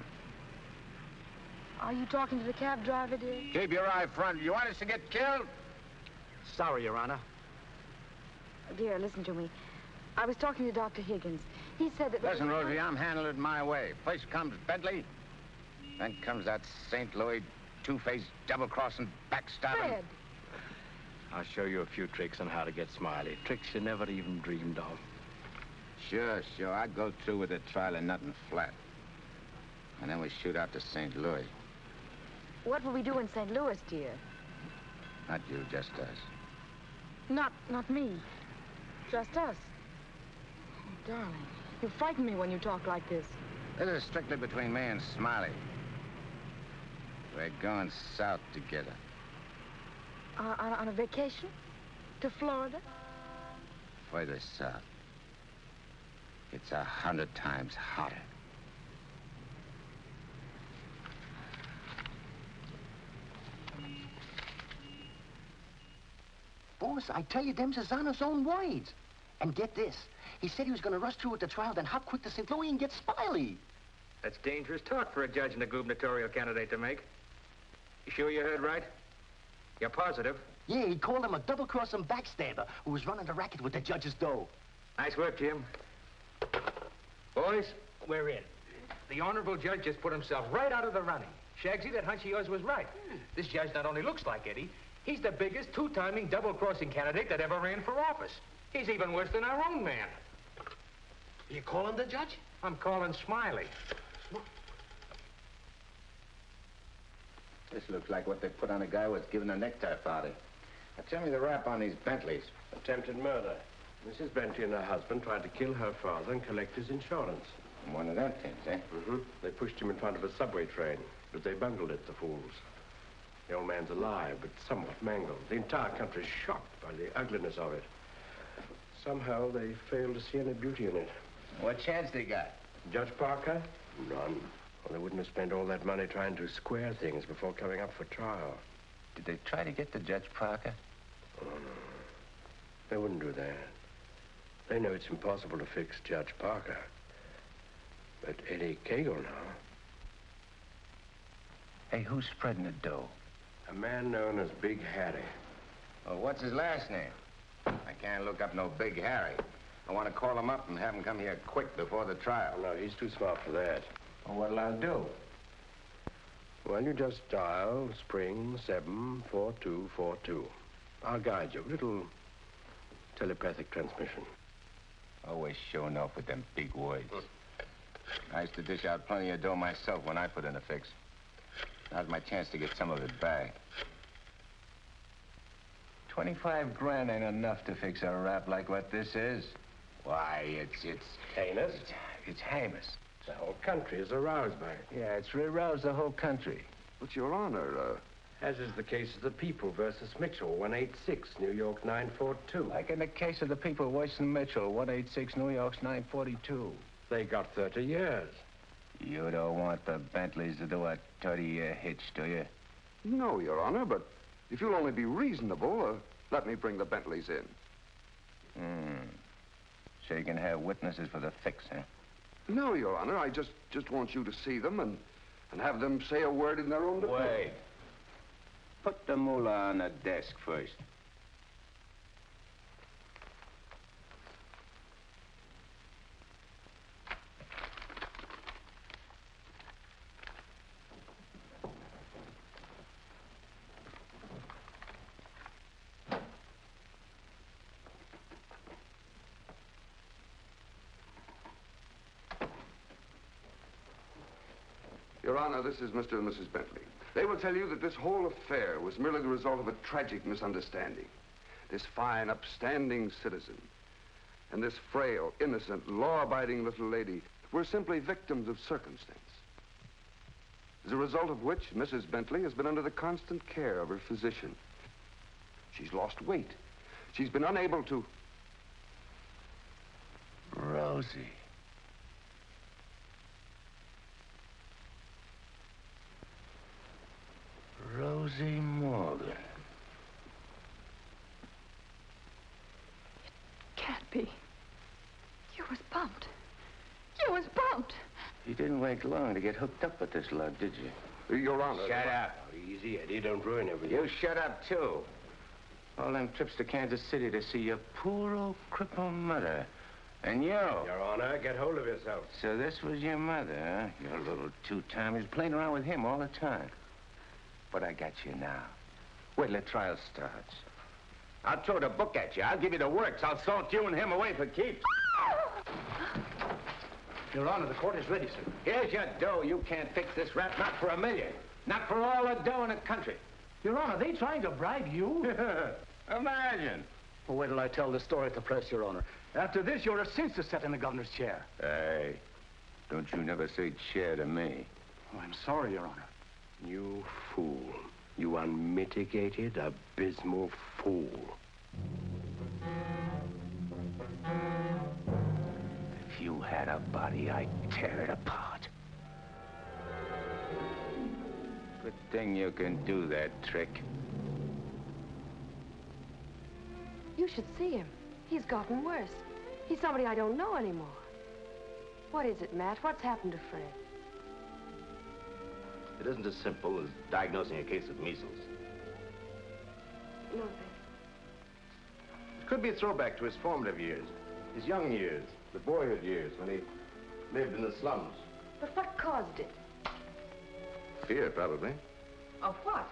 Are you talking to the cab driver, dear? Keep your eye front. You want us to get killed? Sorry, Your Honor. Dear, listen to me. I was talking to Dr. Higgins. He said that... Listen, Rosie, I'm handling it my way. First comes Bentley, then comes that St. Louis two-faced, double-crossing, backstabbing... Fred! I'll show you a few tricks on how to get Smiley. Tricks you never even dreamed of. Sure. I'd go through with the trial and nothing flat. And then we shoot out to St. Louis. What will we do in St. Louis, dear? Not you, just us. Not me. Just us. Oh, darling, you frighten me when you talk like this. This is strictly between me and Smiley. We're going south together. On a vacation? To Florida? Further south. It's 100 times hotter. Boss, I tell you, them's his honor's own words. And get this. He said he was going to rush through with the trial, then hop quick to St. Louis and get Smiley. That's dangerous talk for a judge and a gubernatorial candidate to make. You sure you heard right? You're positive? Yeah, he called him a double-crossing backstabber who was running the racket with the judge's dough. Nice work, Jim. Boys, we're in. The honorable judge just put himself right out of the running. Shagsy, that hunch of yours was right. This judge not only looks like Eddie, he's the biggest two-timing double-crossing candidate that ever ran for office. He's even worse than our own man. You calling the judge? I'm calling Smiley. This looks like what they put on a guy who was given a necktie party. Now, tell me the rap on these Bentleys. Attempted murder. Mrs. Bentley and her husband tried to kill her father and collect his insurance. One of them things, eh? Mm-hmm. They pushed him in front of a subway train, but they bungled it, the fools. The old man's alive, but somewhat mangled. The entire country's shocked by the ugliness of it. Somehow they failed to see any beauty in it. What chance they got? Judge Parker? None. Well, they wouldn't have spent all that money trying to square things before coming up for trial. Did they try to get to Judge Parker? Oh, no. They wouldn't do that. They know it's impossible to fix Judge Parker. But Eddie Cagle now. Hey, who's spreading the dough? A man known as Big Harry. Well, what's his last name? I can't look up no Big Harry. I want to call him up and have him come here quick before the trial. No, he's too smart for that. Well, what'll I do? Well, you just dial spring 74242. I'll guide you. Little telepathic transmission. Always showing off with them big words. I used to dish out plenty of dough myself when I put in a fix. Now's my chance to get some of it back. 25 grand ain't enough to fix a rap like what this is. Why, it's heinous. It's heinous. The whole country is aroused by it. Yeah, it's aroused the whole country. But, Your Honor, as is the case of the People versus Mitchell, 186, New York 942. Like in the case of the People, Weston Mitchell, 186, New York's 942. They got 30 years. You don't want the Bentleys to do a 30-year hitch, do you? No, Your Honor, but if you'll only be reasonable, let me bring the Bentleys in. So you can have witnesses for the fix, huh? No, Your Honor, I just want you to see them and have them say a word in their own defense. Wait. Put the moolah on the desk first. Your Honor, this is Mr. and Mrs. Bentley. They will tell you that this whole affair was merely the result of a tragic misunderstanding. This fine, upstanding citizen and this frail, innocent, law-abiding little lady were simply victims of circumstance. As a result of which, Mrs. Bentley has been under the constant care of her physician. She's lost weight. She's been unable to... Rosie. Rosie Morgan. Can't be. You was bumped. You was bumped. You didn't wait long to get hooked up with this lug, did you? Your Honor. Shut up. Easy, Eddie. Don't ruin everything. You shut up, too. All them trips to Kansas City to see your poor old crippled mother. And you. Your Honor, get hold of yourself. So this was your mother, huh? Your little two-timer. He's playing around with him all the time. But I got you now. Wait till the trial starts. I'll throw the book at you. I'll give you the works. I'll salt you and him away for keeps. Your Honor, the court is ready, sir. Here's your dough. You can't fix this rap, not for $1 million. Not for all the dough in the country. Your Honor, they trying to bribe you? Imagine. Well, wait till I tell the story at the press, Your Honor. After this, you're a cinch to sit in the governor's chair. Hey, don't you never say chair to me. Oh, I'm sorry, Your Honor. You fool. You unmitigated, abysmal fool. If you had a body, I'd tear it apart. Good thing you can do that trick. You should see him. He's gotten worse. He's somebody I don't know anymore. What is it, Matt? What's happened to Fred? It isn't as simple as diagnosing a case of measles. No, It could be a throwback to his formative years, his young years, the boyhood years when he lived in the slums. but what caused it? Fear, probably. Of what?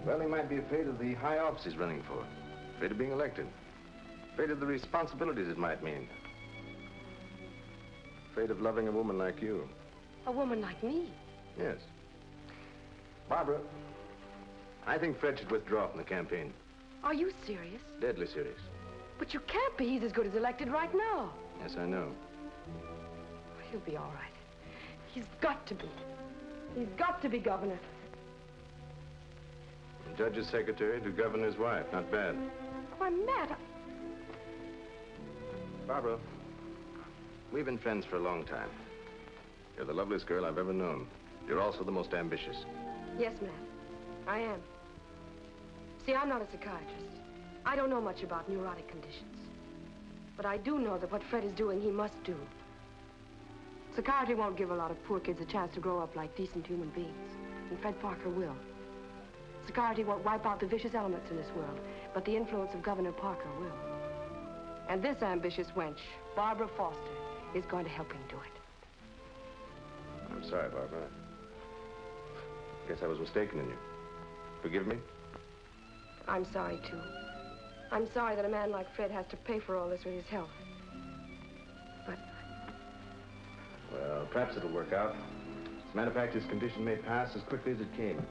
Well, he might be afraid of the high office he's running for, afraid of being elected, afraid of the responsibilities it might mean, afraid of loving a woman like you. A woman like me? Yes. Barbara, I think Fred should withdraw from the campaign. Are you serious? Deadly serious. But you can't be. He's as good as elected right now. Yes, I know. He'll be all right. He's got to be. He's got to be governor. The judge's secretary to governor's wife. Not bad. Why, Matt, Barbara, we've been friends for a long time. You're the loveliest girl I've ever known. You're also the most ambitious. Yes, Matt, I am. See, I'm not a psychiatrist. I don't know much about neurotic conditions. But I do know that what Fred is doing, he must do. Psychiatry won't give a lot of poor kids a chance to grow up like decent human beings. And Fred Parker will. Psychiatry won't wipe out the vicious elements in this world, but the influence of Governor Parker will. And this ambitious wench, Barbara Foster, is going to help him do it. I'm sorry, Barbara. I guess I was mistaken in you. Forgive me? I'm sorry, too. I'm sorry that a man like Fred has to pay for all this with his health. But... Well, perhaps it'll work out. As a matter of fact, his condition may pass as quickly as it came.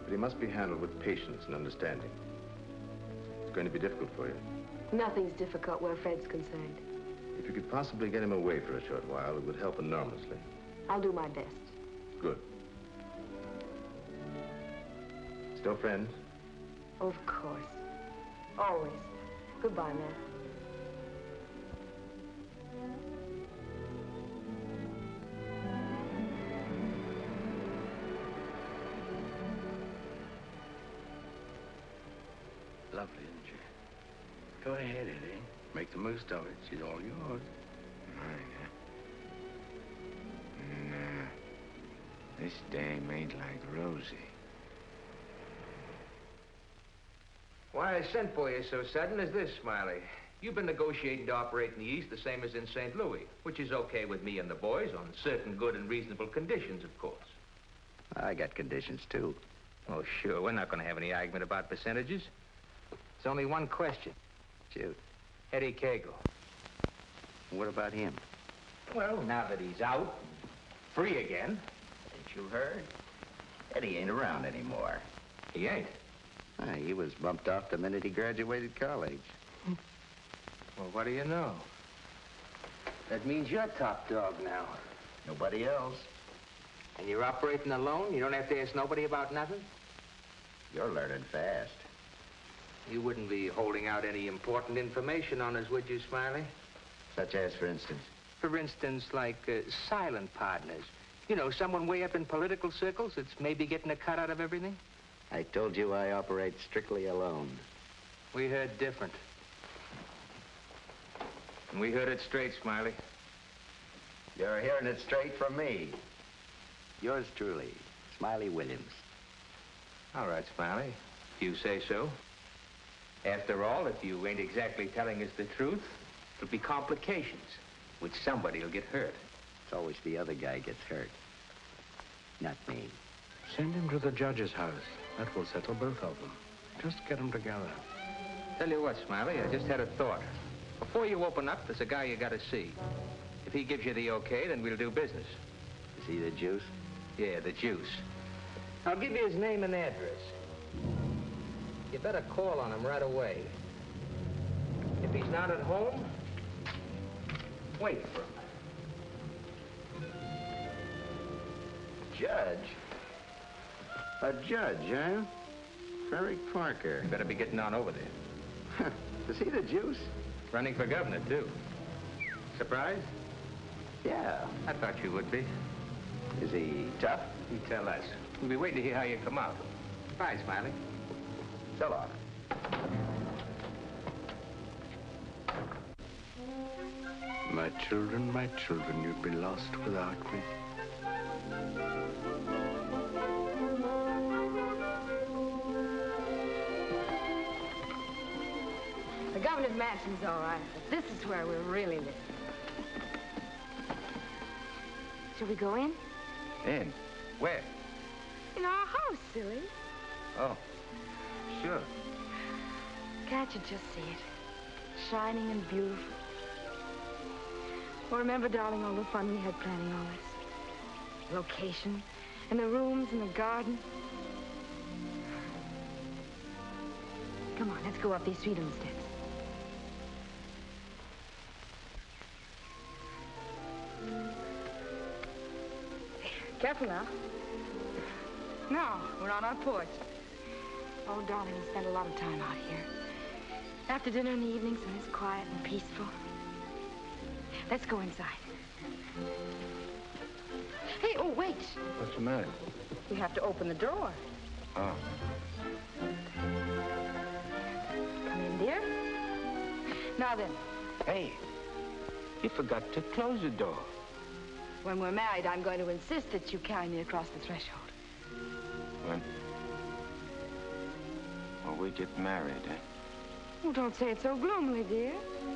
But he must be handled with patience and understanding. It's going to be difficult for you. Nothing's difficult where Fred's concerned. If you could possibly get him away for a short while, it would help enormously. I'll do my best. Good. Still friends? Of course. Always. Goodbye, Matt. Lovely, isn't she? Go ahead, Eddie. Make the most of it. She's all yours. Mine, huh? Nah. This dame ain't like Rosie. Why I sent for you so sudden is this, Smiley. You've been negotiating to operate in the East the same as in St. Louis, which is okay with me and the boys on certain good and reasonable conditions, of course. I got conditions, too. Oh, sure. We're not going to have any argument about percentages. It's only one question. Shoot. Eddie Cagle. What about him? Well, now that he's out, free again. Ain't you heard? Eddie ain't around anymore. He ain't. He was bumped off the minute he graduated college. Well, what do you know? That means you're top dog now. Nobody else. And you're operating alone? You don't have to ask nobody about nothing? You're learning fast. You wouldn't be holding out any important information on us, would you, Smiley? Such as, for instance? For instance, like silent partners. You know, someone way up in political circles that's maybe getting a cut out of everything? I told you I operate strictly alone. We heard different. And we heard it straight, Smiley. You're hearing it straight from me. Yours truly, Smiley Williams. All right, Smiley. If you say so. After all, if you ain't exactly telling us the truth, there'll be complications, which somebody will get hurt. It's always the other guy gets hurt, not me. Send him to the judge's house. That will settle both of them. Just get them together. Tell you what, Smiley, I just had a thought. Before you open up, there's a guy you gotta see. If he gives you the okay, then we'll do business. Is he the juice? Yeah, the juice. I'll give you his name and address. You better call on him right away. If he's not at home, wait for him. Judge? A judge, huh? Ferry Parker. You better be getting on over there. Is he the juice? Running for governor, too. Surprised? Yeah. I thought you would be. Is he tough? You tell us. We'll be waiting to hear how you come out. Bye, Smiley. So long. My children, you'd be lost without me. The governor's mansion's all right, but this is where we're really living. Shall we go in? In? Where? In our house, silly. Oh, sure. Can't you just see it? Shining and beautiful. Well, remember, darling, all the fun we had planning all this? Location, and the rooms, and the garden. Come on, let's go up these freedom steps. Careful now. Now, we're on our porch. Oh, darling, we spend a lot of time out here. After dinner in the evenings when it's quiet and peaceful. Let's go inside. Hey, oh, wait. What's the matter? We have to open the door. Oh. Come in, dear. Now then. Hey, you forgot to close the door. When we're married, I'm going to insist that you carry me across the threshold. When we get married, eh? Oh, don't say it so gloomily, dear.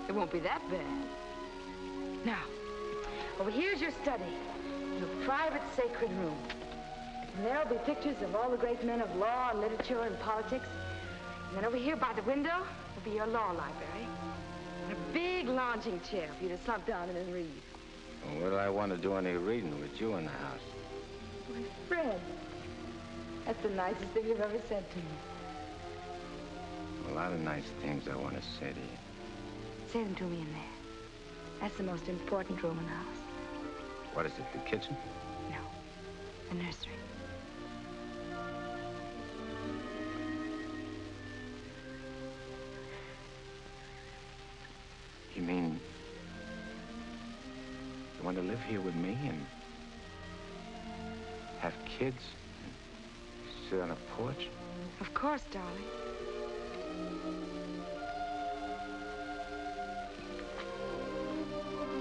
It won't be that bad. Now, over here's your study. Your private sacred room. And there'll be pictures of all the great men of law and literature and politics. And then over here by the window will be your law library. And a big lounging chair for you to slump down in and read. Well, what do I want to do any reading with you in the house? My Fred. That's the nicest thing you've ever said to me. A lot of nice things I want to say to you. Say them to me in there. That's the most important room in the house. What is it, the kitchen? No, the nursery. You mean you want to live here with me and have kids and sit on a porch? Of course, darling.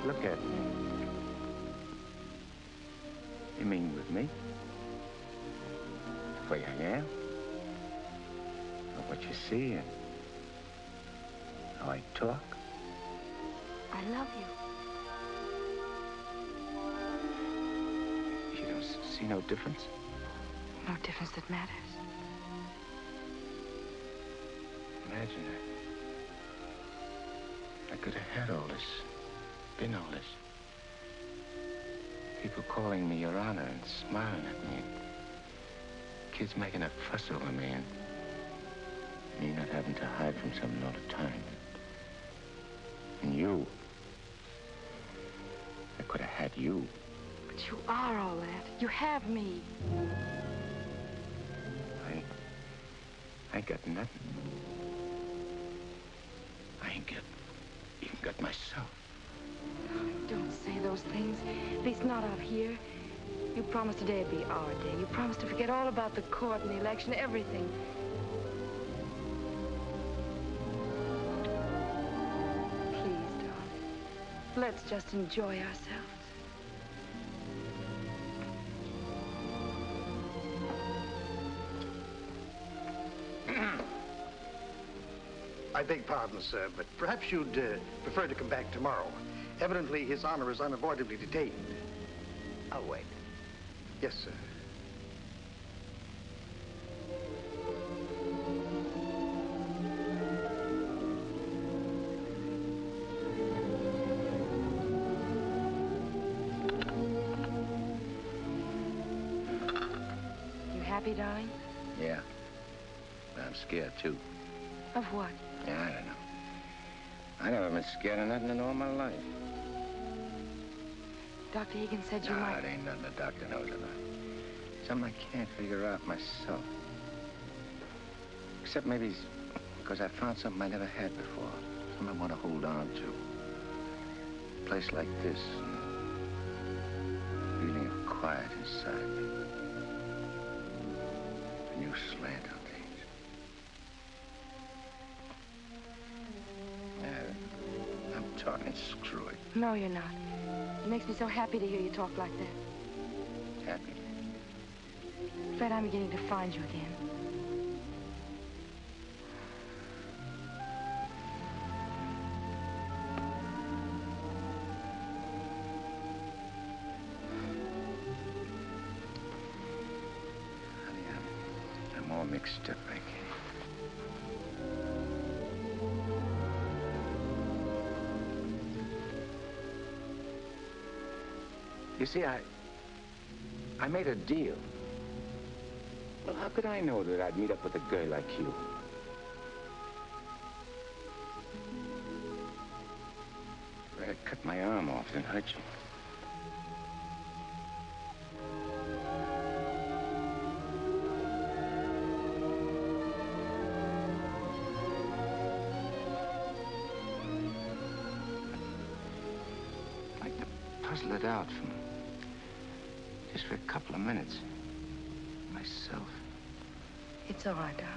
Look at me. You mean with me? The way I am? Or what you see and how I talk? I love you. You don't see no difference? No difference that matters. Imagine I could have had all this, been all this. People calling me Your Honor and smiling at me. Kids making a fuss over me and me not having to hide from something all the time. And you. I could have had you. But you are all that. You have me. I ain't got nothing. I ain't even got myself. Don't say those things. At least not out here. You promised today'd be our day. You promised to forget all about the court and the election, everything. Please, darling. Let's just enjoy ourselves. I beg pardon, sir, but perhaps you'd prefer to come back tomorrow. Evidently, His Honor is unavoidably detained. I'll wait. Yes, sir. You happy, darling? Yeah. But I'm scared, too. Of what? Yeah, I don't know. I never been scared of nothing in all my life. Dr. Egan said you might... it ain't nothing the doctor knows about. Something I can't figure out myself. Except maybe because I found something I never had before. Something I want to hold on to. A place like this. And a feeling of quiet inside me. A new slant on things. I'm talking screw it. No, you're not. It makes me so happy to hear you talk like that. Happy? Fred, I'm beginning to find you again. Honey, I'm all mixed up, I guess. You see, I made a deal. Well, how could I know that I'd meet up with a girl like you? I'd cut my arm off and hurt you. I'd like to puzzle it out from just for a couple of minutes. Myself. It's all right, darling.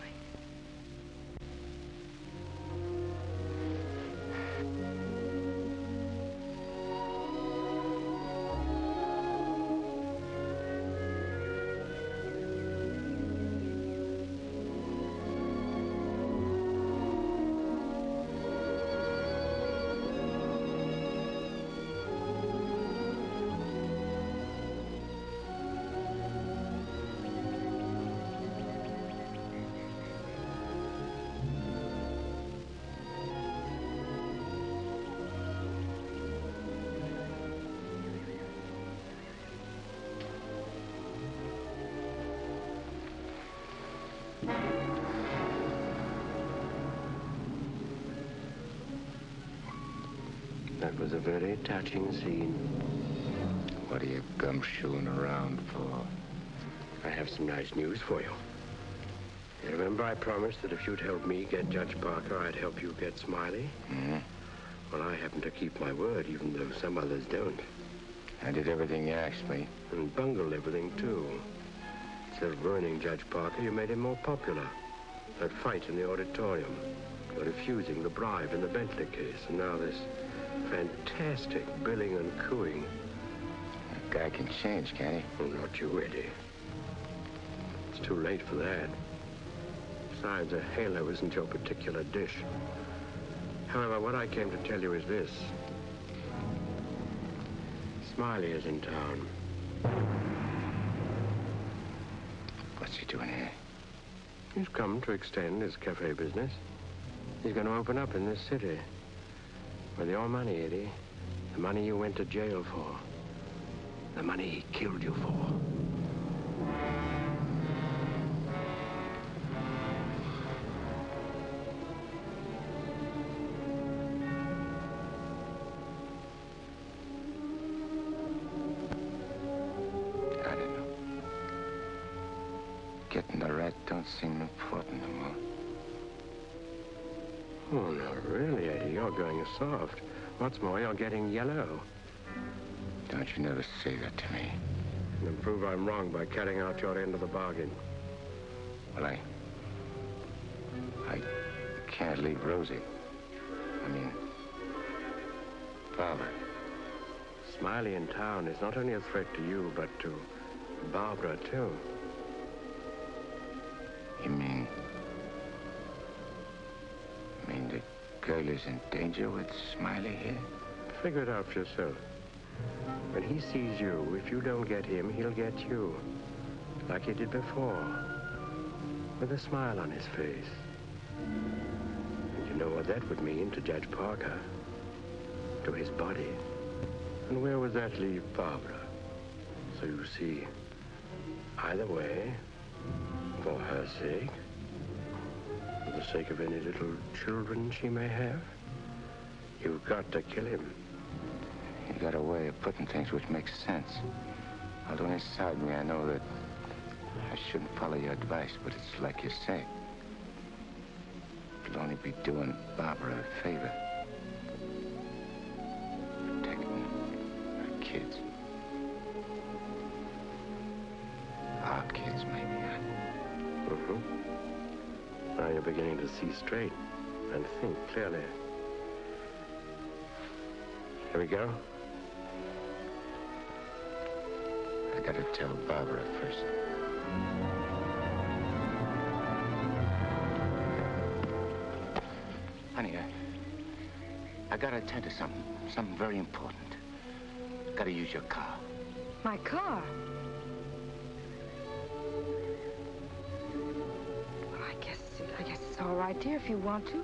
That was a very touching scene. What are you gumshoeing around for? I have some nice news for you. You remember I promised that if you'd help me get Judge Parker, I'd help you get Smiley? Mm-hmm. Well, I happen to keep my word, even though some others don't. I did everything you asked me. And bungled everything, too. Instead of ruining Judge Parker, you made him more popular. That fight in the auditorium. You're refusing the bribe in the Bentley case. And now this fantastic billing and cooing. That guy can change, can't he? Oh, not you, Eddie. It's too late for that. Besides, a halo isn't your particular dish. However, what I came to tell you is this. Smiley is in town. What's he doing here? He's come to extend his cafe business. He's going to open up in this city. With your money, Eddie. The money you went to jail for. The money he killed you for. I don't know. Getting the rat don't seem important no more. Oh, no, really, Eddie, you're going soft. What's more, you're getting yellow. Don't you never say that to me. And prove I'm wrong by carrying out your end of the bargain. Well, I can't leave Rosie. I mean, Barbara. Smiley in town is not only a threat to you, but to Barbara, too. You mean the girl is in danger with Smiley here? Figure it out for yourself. When he sees you, if you don't get him, he'll get you. Like he did before. With a smile on his face. And you know what that would mean to Judge Parker. To his body. And where would that leave Barbara? So you see, either way, for her sake, for the sake of any little children she may have, you've got to kill him. You got a way of putting things which makes sense. Although inside me I know that I shouldn't follow your advice, but it's like you say. It'll only be doing Barbara a favor. Protecting her kids. Our kids, maybe. Now you're beginning to see straight and think clearly. Here we go. I gotta tell Barbara first. Honey, I gotta attend to something very important. Gotta use your car. My car? Well, I guess it's all right, dear, if you want to.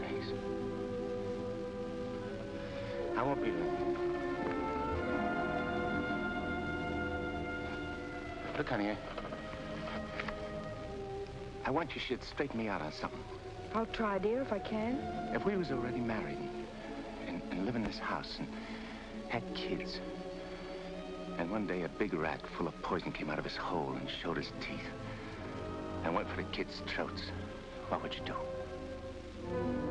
Thanks. I won't be long. Look, honey, I want you should straighten me out on something. I'll try, dear, if I can. If we was already married and live in this house and had kids, and one day a big rat full of poison came out of his hole and showed his teeth and went for the kids' throats, what would you do?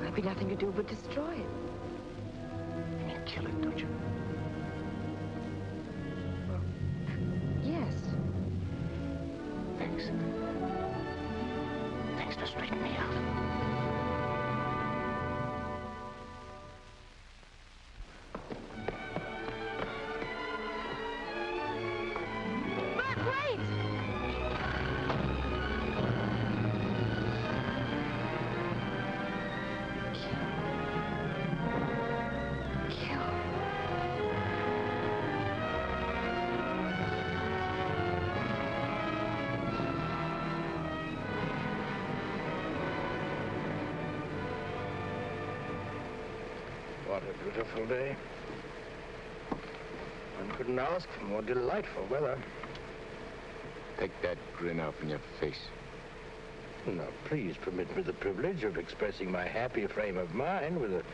There'd be nothing to do but destroy it. You mean kill it, don't you? Well, yes. Thanks. Thanks for straightening me out. What a beautiful day. One couldn't ask for more delightful weather. Take that grin off in your face. Now, please permit me the privilege of expressing my happy frame of mind with a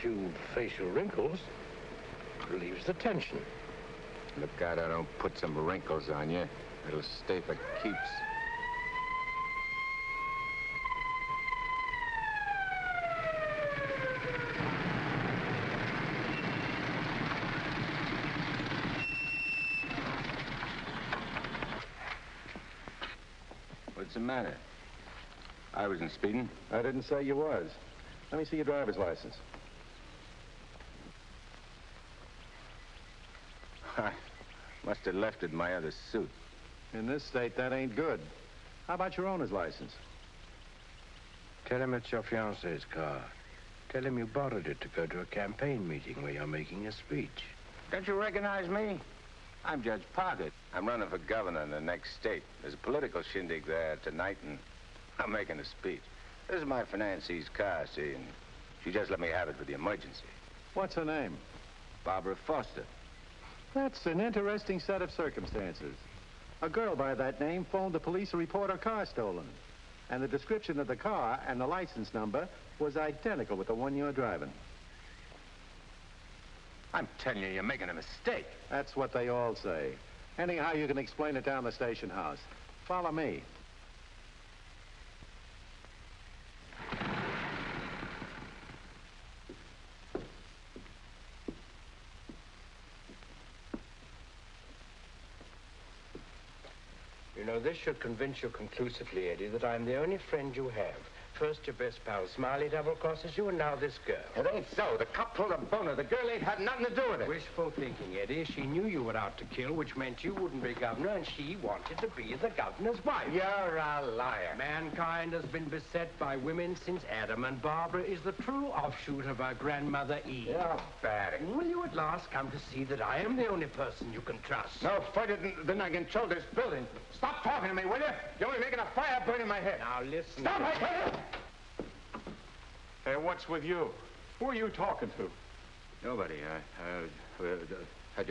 few facial wrinkles. Relieves the tension. Look out I don't put some wrinkles on you. It'll stay for keeps. What's the matter? I wasn't speeding. I didn't say you was. Let me see your driver's license. I must have left it in my other suit. In this state, that ain't good. How about your owner's license? Tell him it's your fiancé's car. Tell him you borrowed it to go to a campaign meeting where you're making a speech. Don't you recognize me? I'm Judge Parker. I'm running for governor in the next state. There's a political shindig there tonight, and I'm making a speech. This is my financee's car, see, and she just let me have it for the emergency. What's her name? Barbara Foster. That's an interesting set of circumstances. A girl by that name phoned the police to report her car stolen. And the description of the car and the license number was identical with the one you're driving. I'm telling you, you're making a mistake. That's what they all say. Anyhow, you can explain it down the station house. Follow me. You know, this should convince you conclusively, Eddie, that I'm the only friend you have. First your best pal Smiley double-crosses you, and now this girl. It ain't so. The cop pulled a boner. The girl ain't had nothing to do with it. Wishful thinking, Eddie. She knew you were out to kill, which meant you wouldn't be governor, and she wanted to be the governor's wife. You're a liar. Mankind has been beset by women since Adam, and Barbara is the true offshoot of our grandmother Eve. You're bad. Will you at last come to see that I am the only person you can trust? No further than I control this building. Stop talking to me, will you? You're only making a fire burn in my head. Now, listen. Stop, I tell you! Hey, what's with you? Who are you talking to? Nobody. I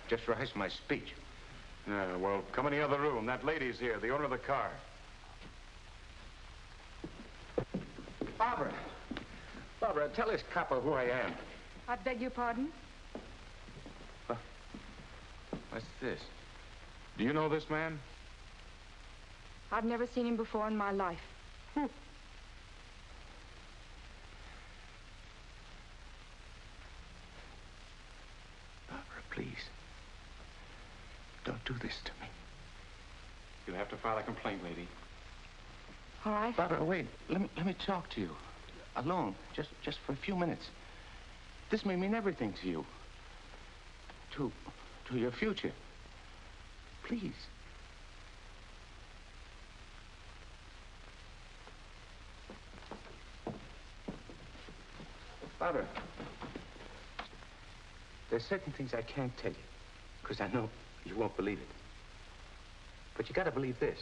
just rehearsed my speech. Yeah, well, come in the other room. That lady's here, the owner of the car. Barbara. Barbara, tell this copper who I am. I beg your pardon? What's this? Do you know this man? I've never seen him before in my life. Barbara, please. Don't do this to me. You'll have to file a complaint, lady. All right. Barbara, wait. Let me talk to you. Alone. Just for a few minutes. This may mean everything to you. To your future. Please. Barbara, there's certain things I can't tell you, because I know you won't believe it. But you gotta believe this.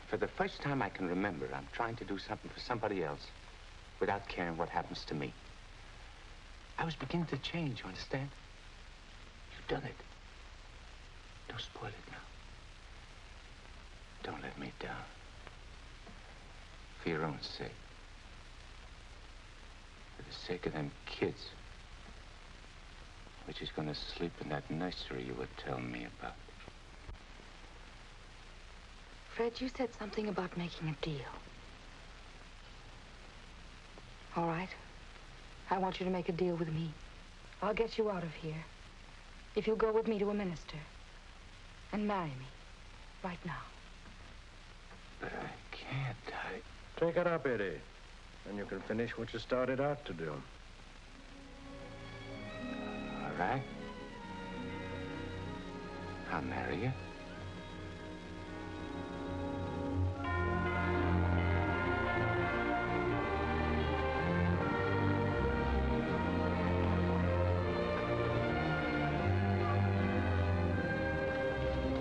For the first time I can remember, I'm trying to do something for somebody else without caring what happens to me. I was beginning to change, you understand? You've done it. Don't spoil it now. Don't let me down. For your own sake. For the sake of them kids. Which is gonna sleep in that nursery you were telling me about. Fred, you said something about making a deal. All right. I want you to make a deal with me. I'll get you out of here. If you'll go with me to a minister. And marry me. Right now. But I can't. Take it up, Eddie. And you can finish what you started out to do. All right. I'll marry you.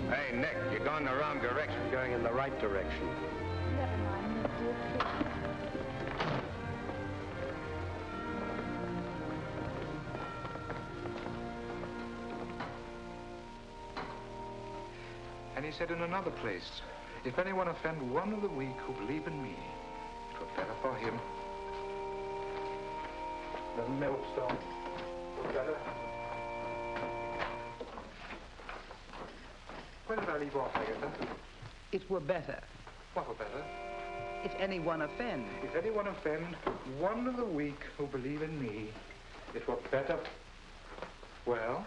Hey, Nick, you're going the wrong direction. Going in the right direction. Never mind, dear. And he said in another place, if anyone offend one of the weak who believe in me, it were better for him. The millstone were better. Where did I leave off, Agatha? It were better What were better? if anyone offend. If anyone offend one of the weak who believe in me, it were better. Well?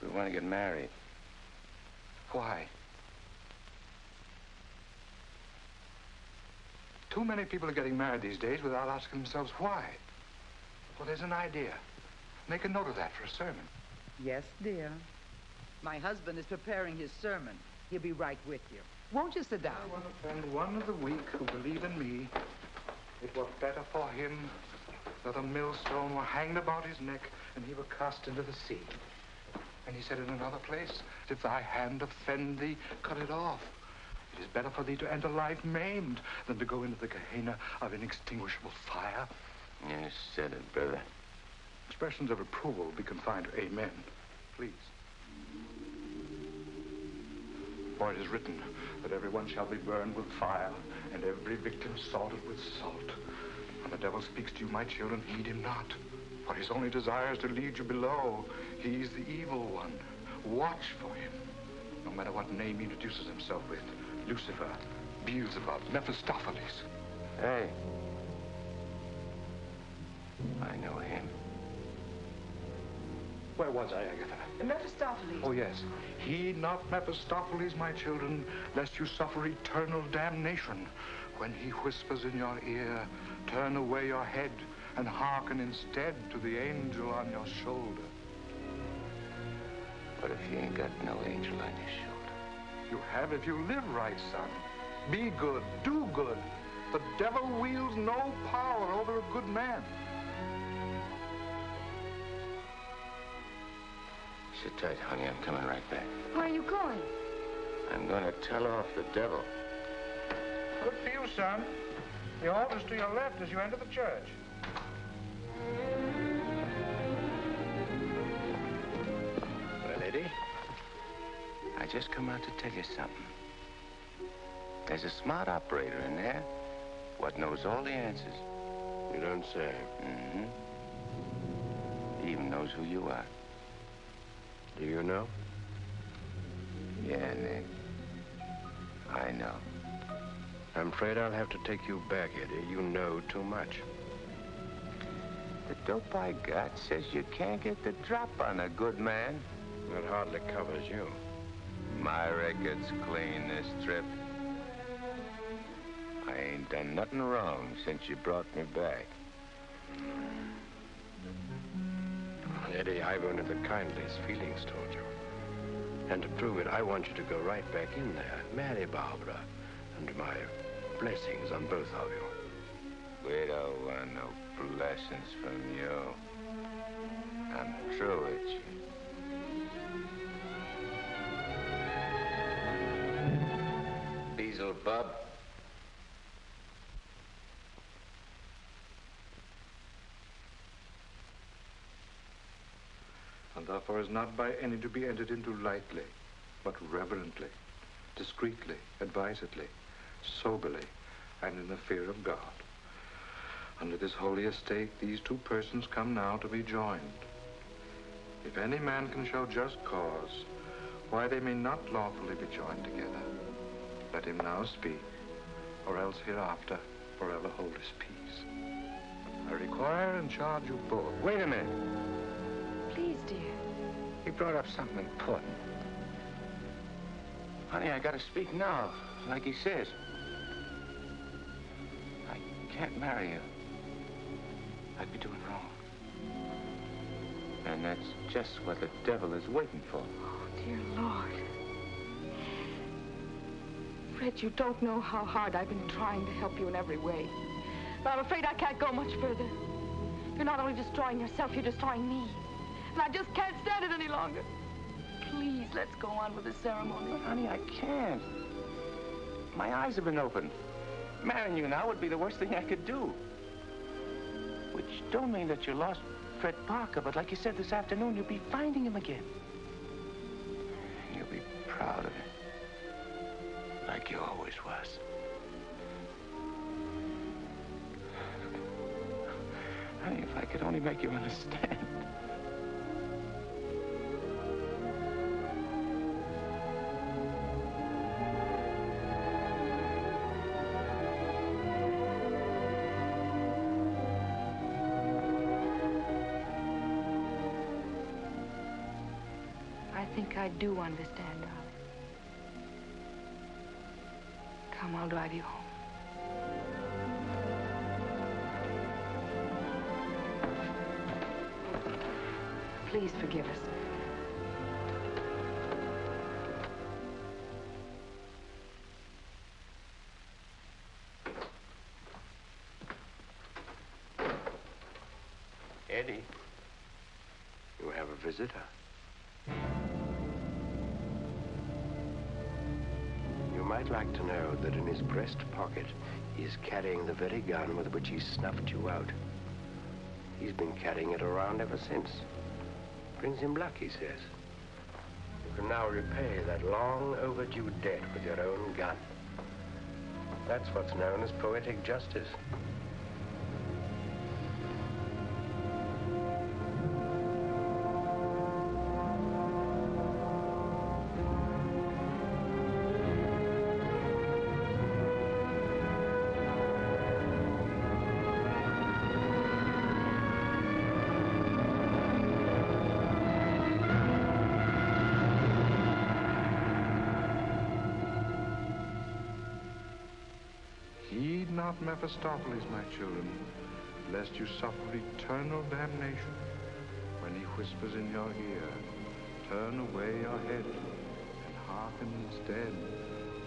We want to get married. Why? Too many people are getting married these days without asking themselves why. Well, there's an idea. Make a note of that for a sermon. Yes, dear. My husband is preparing his sermon. He'll be right with you. Won't you sit down? I want to offend one of the weak who believe in me. It were better for him that a millstone were hanged about his neck and he were cast into the sea. And he said in another place, if thy hand offend thee, cut it off. It is better for thee to enter life maimed than to go into the Gehenna of inextinguishable fire. You said it, brother. Expressions of approval be confined to amen, please. For it is written that everyone shall be burned with fire, and every victim salted with salt. When the devil speaks to you, my children, heed him not, for his only desire is to lead you below. He's the evil one. Watch for him, no matter what name he introduces himself with. Lucifer, Beelzebub, Mephistopheles. Hey. I know him. Where was I, Agatha? Mephistopheles. Oh, yes. Heed not Mephistopheles, my children, lest you suffer eternal damnation. When he whispers in your ear, turn away your head and hearken instead to the angel on your shoulder. But if you ain't got no angel on your shoulder? You have if you live right, son. Be good, do good. The devil wields no power over a good man. Sit tight, honey. I'm coming right back. Where are you going? I'm going to tell off the devil. Good for you, son. The altar's to your left as you enter the church. Well, Eddie, I just come out to tell you something. There's a smart operator in there what knows all the answers. You don't say. Mm-hmm. He even knows who you are. Do you know? Yeah, Nick. I know. I'm afraid I'll have to take you back, Eddie. You know too much. The dope I got says you can't get the drop on a good man. That hardly covers you. My record's clean this trip. I ain't done nothing wrong since you brought me back. Eddie, I've only the kindliest feelings toward you. And to prove it, I want you to go right back in there, marry Barbara, and my blessings on both of you. We don't want no blessings from you. I'm through with you. Beelzebub. And therefore is not by any to be entered into lightly, but reverently, discreetly, advisedly, soberly, and in the fear of God. Under this holy estate, these two persons come now to be joined. If any man can show just cause why they may not lawfully be joined together, let him now speak, or else hereafter forever hold his peace. I require and charge you both. Wait a minute. Please, dear. He brought up something important. Honey, I gotta speak now, like he says. I can't marry you. I'd be doing wrong. And that's just what the devil is waiting for. Oh, dear Lord. Fred, you don't know how hard I've been trying to help you in every way. But I'm afraid I can't go much further. You're not only destroying yourself, you're destroying me. And I just can't stand it any longer. Please, let's go on with the ceremony. But, honey, I can't. My eyes have been opened. Marrying you now would be the worst thing I could do. Which don't mean that you lost Fred Parker, but like you said this afternoon, you'll be finding him again. You'll be proud of him. Like you always was. Honey, if I could only make you understand. I think I do understand, darling. Come, I'll drive you home. Please forgive us. Eddie. You have a visitor. You might like to know that in his breast pocket, he is carrying the very gun with which he snuffed you out. He's been carrying it around ever since. Brings him luck, he says. You can now repay that long overdue debt with your own gun. That's what's known as poetic justice. Heed not Mephistopheles, my children, lest you suffer eternal damnation. When he whispers in your ear, turn away your head and hearken instead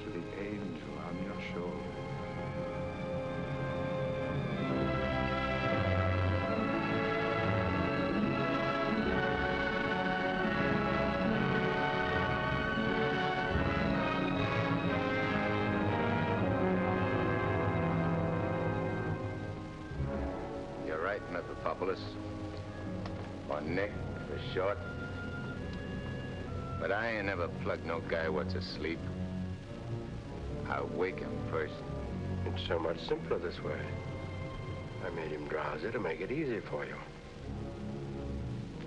to the angel on your shoulder. You're right, Mephistopheles. Or Nick, for short. But I ain't never plugged no guy what's asleep. I wake him first. It's so much simpler this way. I made him drowsy to make it easy for you.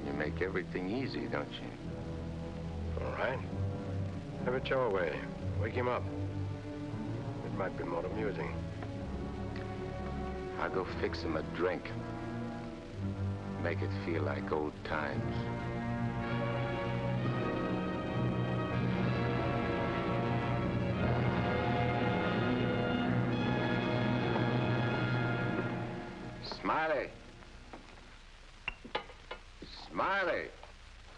You make everything easy, don't you? All right. Have it your way. Wake him up. It might be more amusing. I'll go fix him a drink. Make it feel like old times. Smiley! Smiley!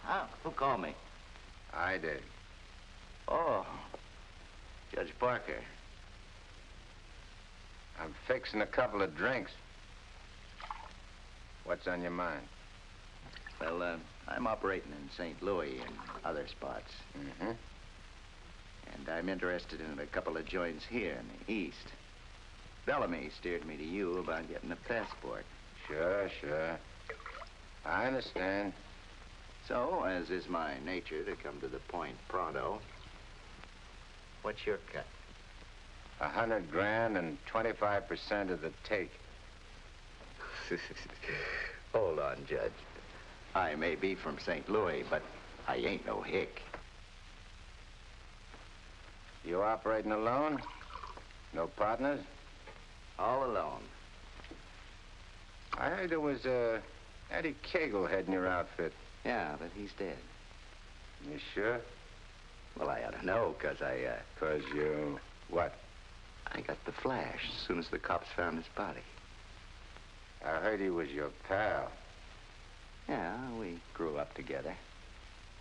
Huh? Who called me? I did. Oh, Judge Parker. I'm fixing a couple of drinks. What's on your mind? Well, I'm operating in St. Louis and other spots. Mm-hmm. And I'm interested in a couple of joints here in the East. Bellamy steered me to you about getting a passport. Sure. I understand. So, as is my nature to come to the point pronto, what's your cut? 100 grand and 25% of the take. Hold on, Judge. I may be from St. Louis, but I ain't no hick. You operating alone? No partners? All alone. I heard there was Eddie Cagle heading your outfit. Yeah, but he's dead. You sure? Well, I ought to know, because I, 'Cause you... what? I got the flash as soon as the cops found his body. I heard he was your pal. Yeah, we grew up together.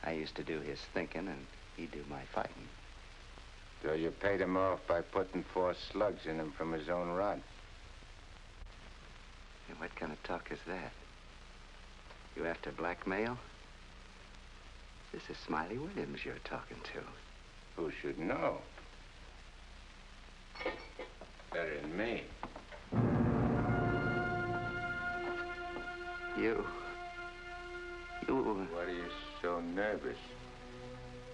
I used to do his thinking, and he'd do my fighting. So you paid him off by putting 4 slugs in him from his own rod. And what kind of talk is that? You after blackmail? This is Smiley Williams you're talking to. Who should know? Better than me. You... What are you so nervous?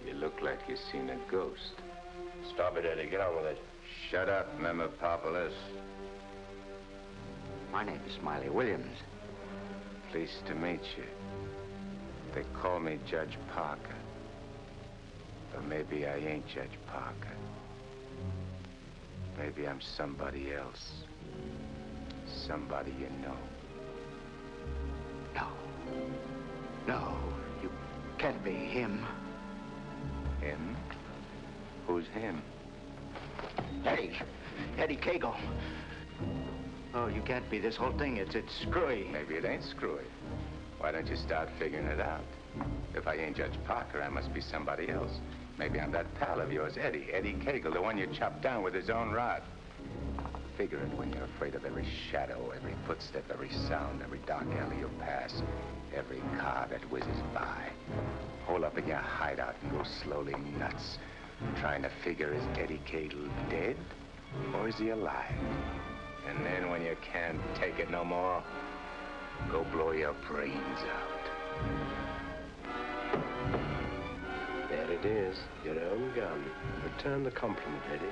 You look like you've seen a ghost. Stop it, Eddie. Get on with it. Shut up, Mephistopheles. My name is Smiley Williams. Pleased to meet you. They call me Judge Parker. But maybe I ain't Judge Parker. Maybe I'm somebody else. Somebody you know. No, you can't be him. Him? Who's him? Eddie Cagle. Oh, you can't be this whole thing. It's screwy. Maybe it ain't screwy. Why don't you start figuring it out? If I ain't Judge Parker, I must be somebody else. Maybe I'm that pal of yours, Eddie Cagle, the one you chopped down with his own rod. Figure it when you're afraid of every shadow, every footstep, every sound, every dark alley you pass, every car that whizzes by. Hole up in your hideout and go slowly nuts, trying to figure, is Eddie Cagle dead or is he alive? And then when you can't take it no more, Go blow your brains out. There it is, your own gun. Return the compliment, Eddie.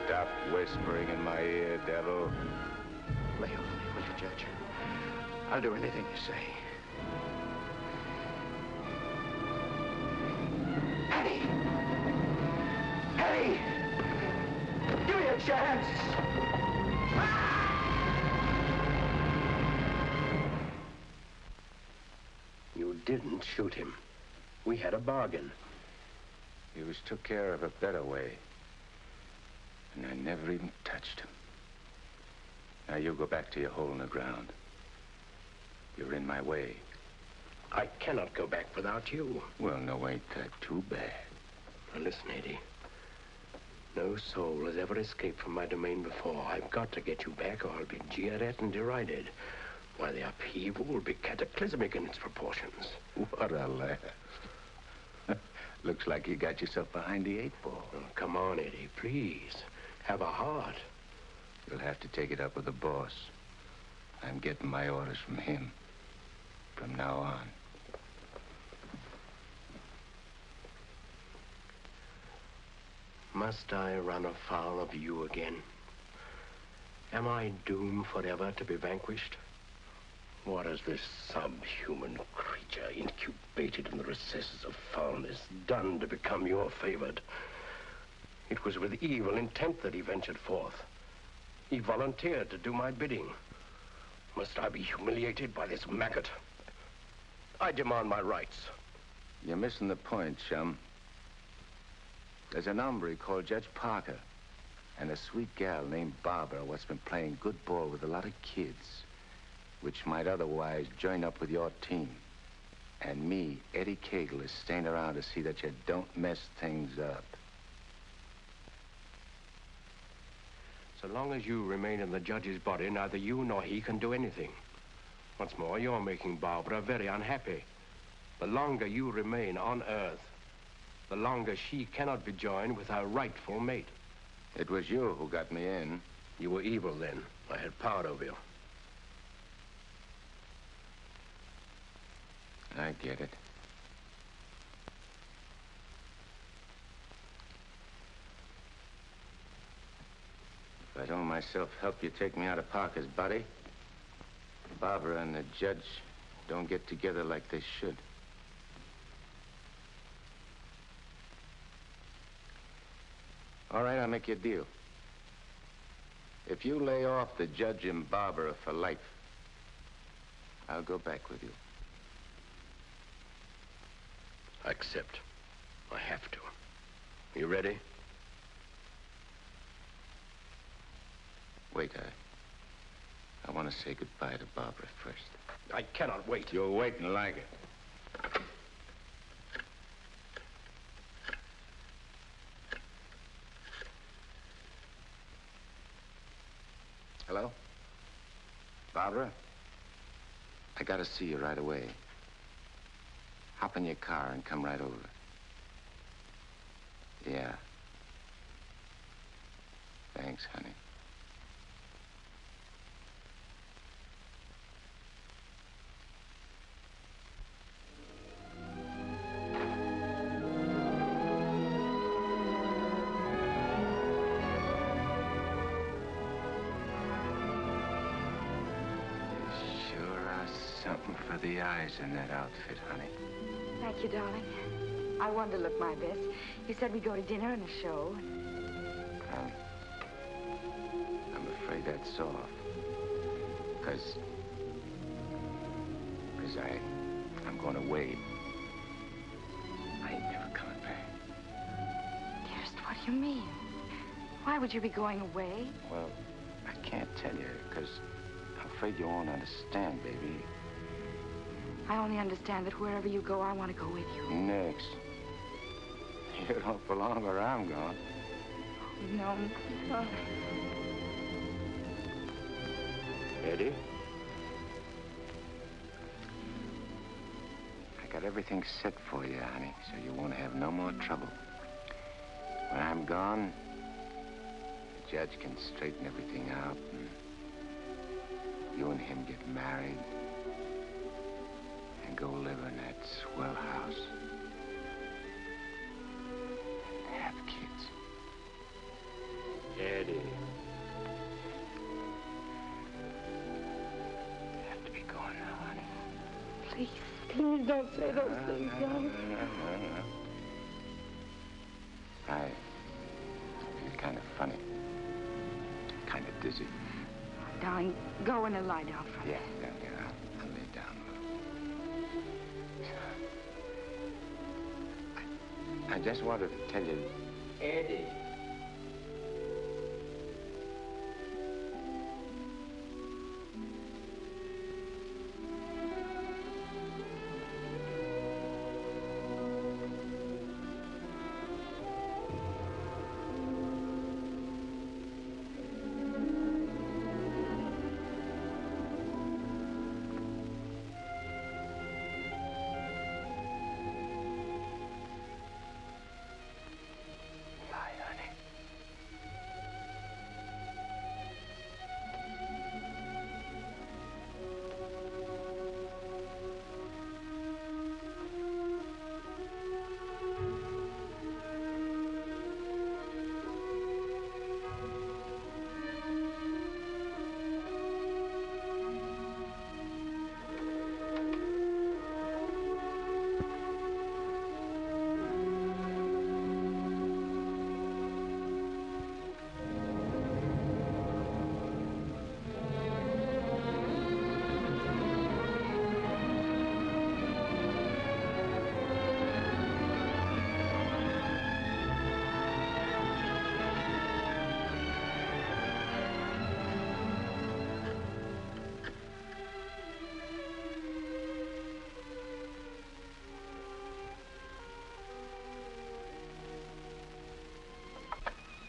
Stop whispering in my ear, devil. Lay off me, will you, Judge? I'll do anything you say. Eddie! Eddie! Give me a chance! You didn't shoot him. We had a bargain. He was took care of a better way. And I never even touched him. Now you go back to your hole in the ground. You're in my way. I cannot go back without you. Well, no, ain't that too bad. Now listen, Eddie. No soul has ever escaped from my domain before. I've got to get you back or I'll be jeered at and derided. Why, the upheaval will be cataclysmic in its proportions. What a laugh. Looks like you got yourself behind the 8 ball. Oh, come on, Eddie, please. Have a heart. You'll have to take it up with the boss. I'm getting my orders from him. From now on. Must I run afoul of you again? Am I doomed forever to be vanquished? What has this subhuman creature, incubated in the recesses of foulness, done to become your favored? It was with evil intent that he ventured forth. He volunteered to do my bidding. Must I be humiliated by this maggot? I demand my rights. You're missing the point, chum. There's an hombre called Judge Parker and a sweet gal named Barbara what's been playing good ball with a lot of kids, which might otherwise join up with your team. And me, Eddie Cagle, is staying around to see that you don't mess things up. So long as you remain in the judge's body, neither you nor he can do anything. Once more, you're making Barbara very unhappy. The longer you remain on Earth, the longer she cannot be joined with her rightful mate. It was you who got me in. You were evil then. I had power over you. I get it. If I don't myself help you take me out of Parker's body, Barbara and the judge don't get together like they should. All right, I'll make you a deal. If you lay off the judge and Barbara for life, I'll go back with you. I accept. I have to. You ready? Wait, I want to say goodbye to Barbara first. I cannot wait. You'll wait and like it. Hello? Barbara? I gotta see you right away. Hop in your car and come right over. Yeah. Thanks, honey. Something for the eyes in that outfit, honey. Thank you, darling. I wanted to look my best. You said we'd go to dinner and a show. I'm afraid that's off. Because I'm going away. I ain't never coming back. Dearest, what do you mean? Why would you be going away? Well, I can't tell you, because I'm afraid you won't understand, baby. I only understand that wherever you go, I want to go with you. Next. You don't belong where I'm going. No. Oh. Eddie? I got everything set for you, honey, so you won't have no more trouble. When I'm gone, the judge can straighten everything out and you and him get married and go live in that swell house and have kids. Eddie. You have to be going now, honey. Please, please don't say those things, darling. No. I feel kind of funny. Kind of dizzy. Darling, go in and lie down for a minute. Yeah. I'll lay down a little. I just wanted to tell you... Eddie.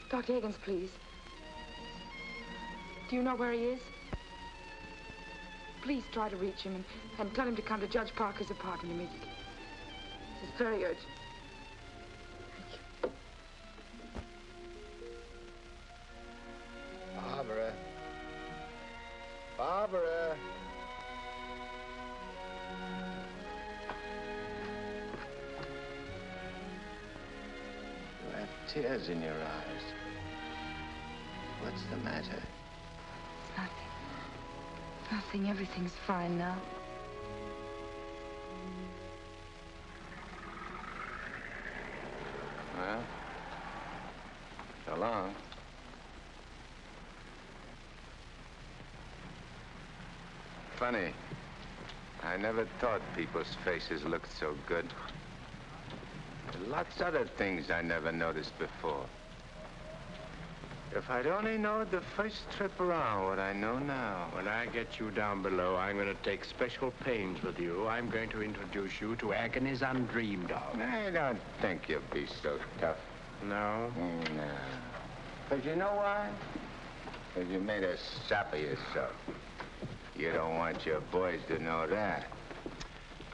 Dr. Higgins, please. Do you know where he is? Please try to reach him and tell him to come to Judge Parker's apartment immediately. This is very urgent. Barbara. Barbara. You have tears in your eyes. What's the matter? Nothing. Nothing. Everything's fine now. Well, so long. Funny. I never thought people's faces looked so good. Lots of other things I never noticed before. If I'd only known the first trip around what I know now. When I get you down below, I'm going to take special pains with you. I'm going to introduce you to agonies undreamed of. I don't think you'll be so tough. No? No. But you know why? Because you made a sap of yourself. You don't want your boys to know that.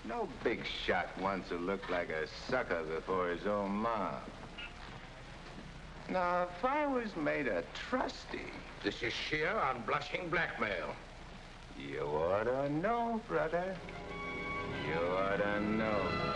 No big shot wants to look like a sucker before his own mom. Now, if I was made a trustee... This is sheer unblushing blackmail. You ought to know, brother. You ought to know.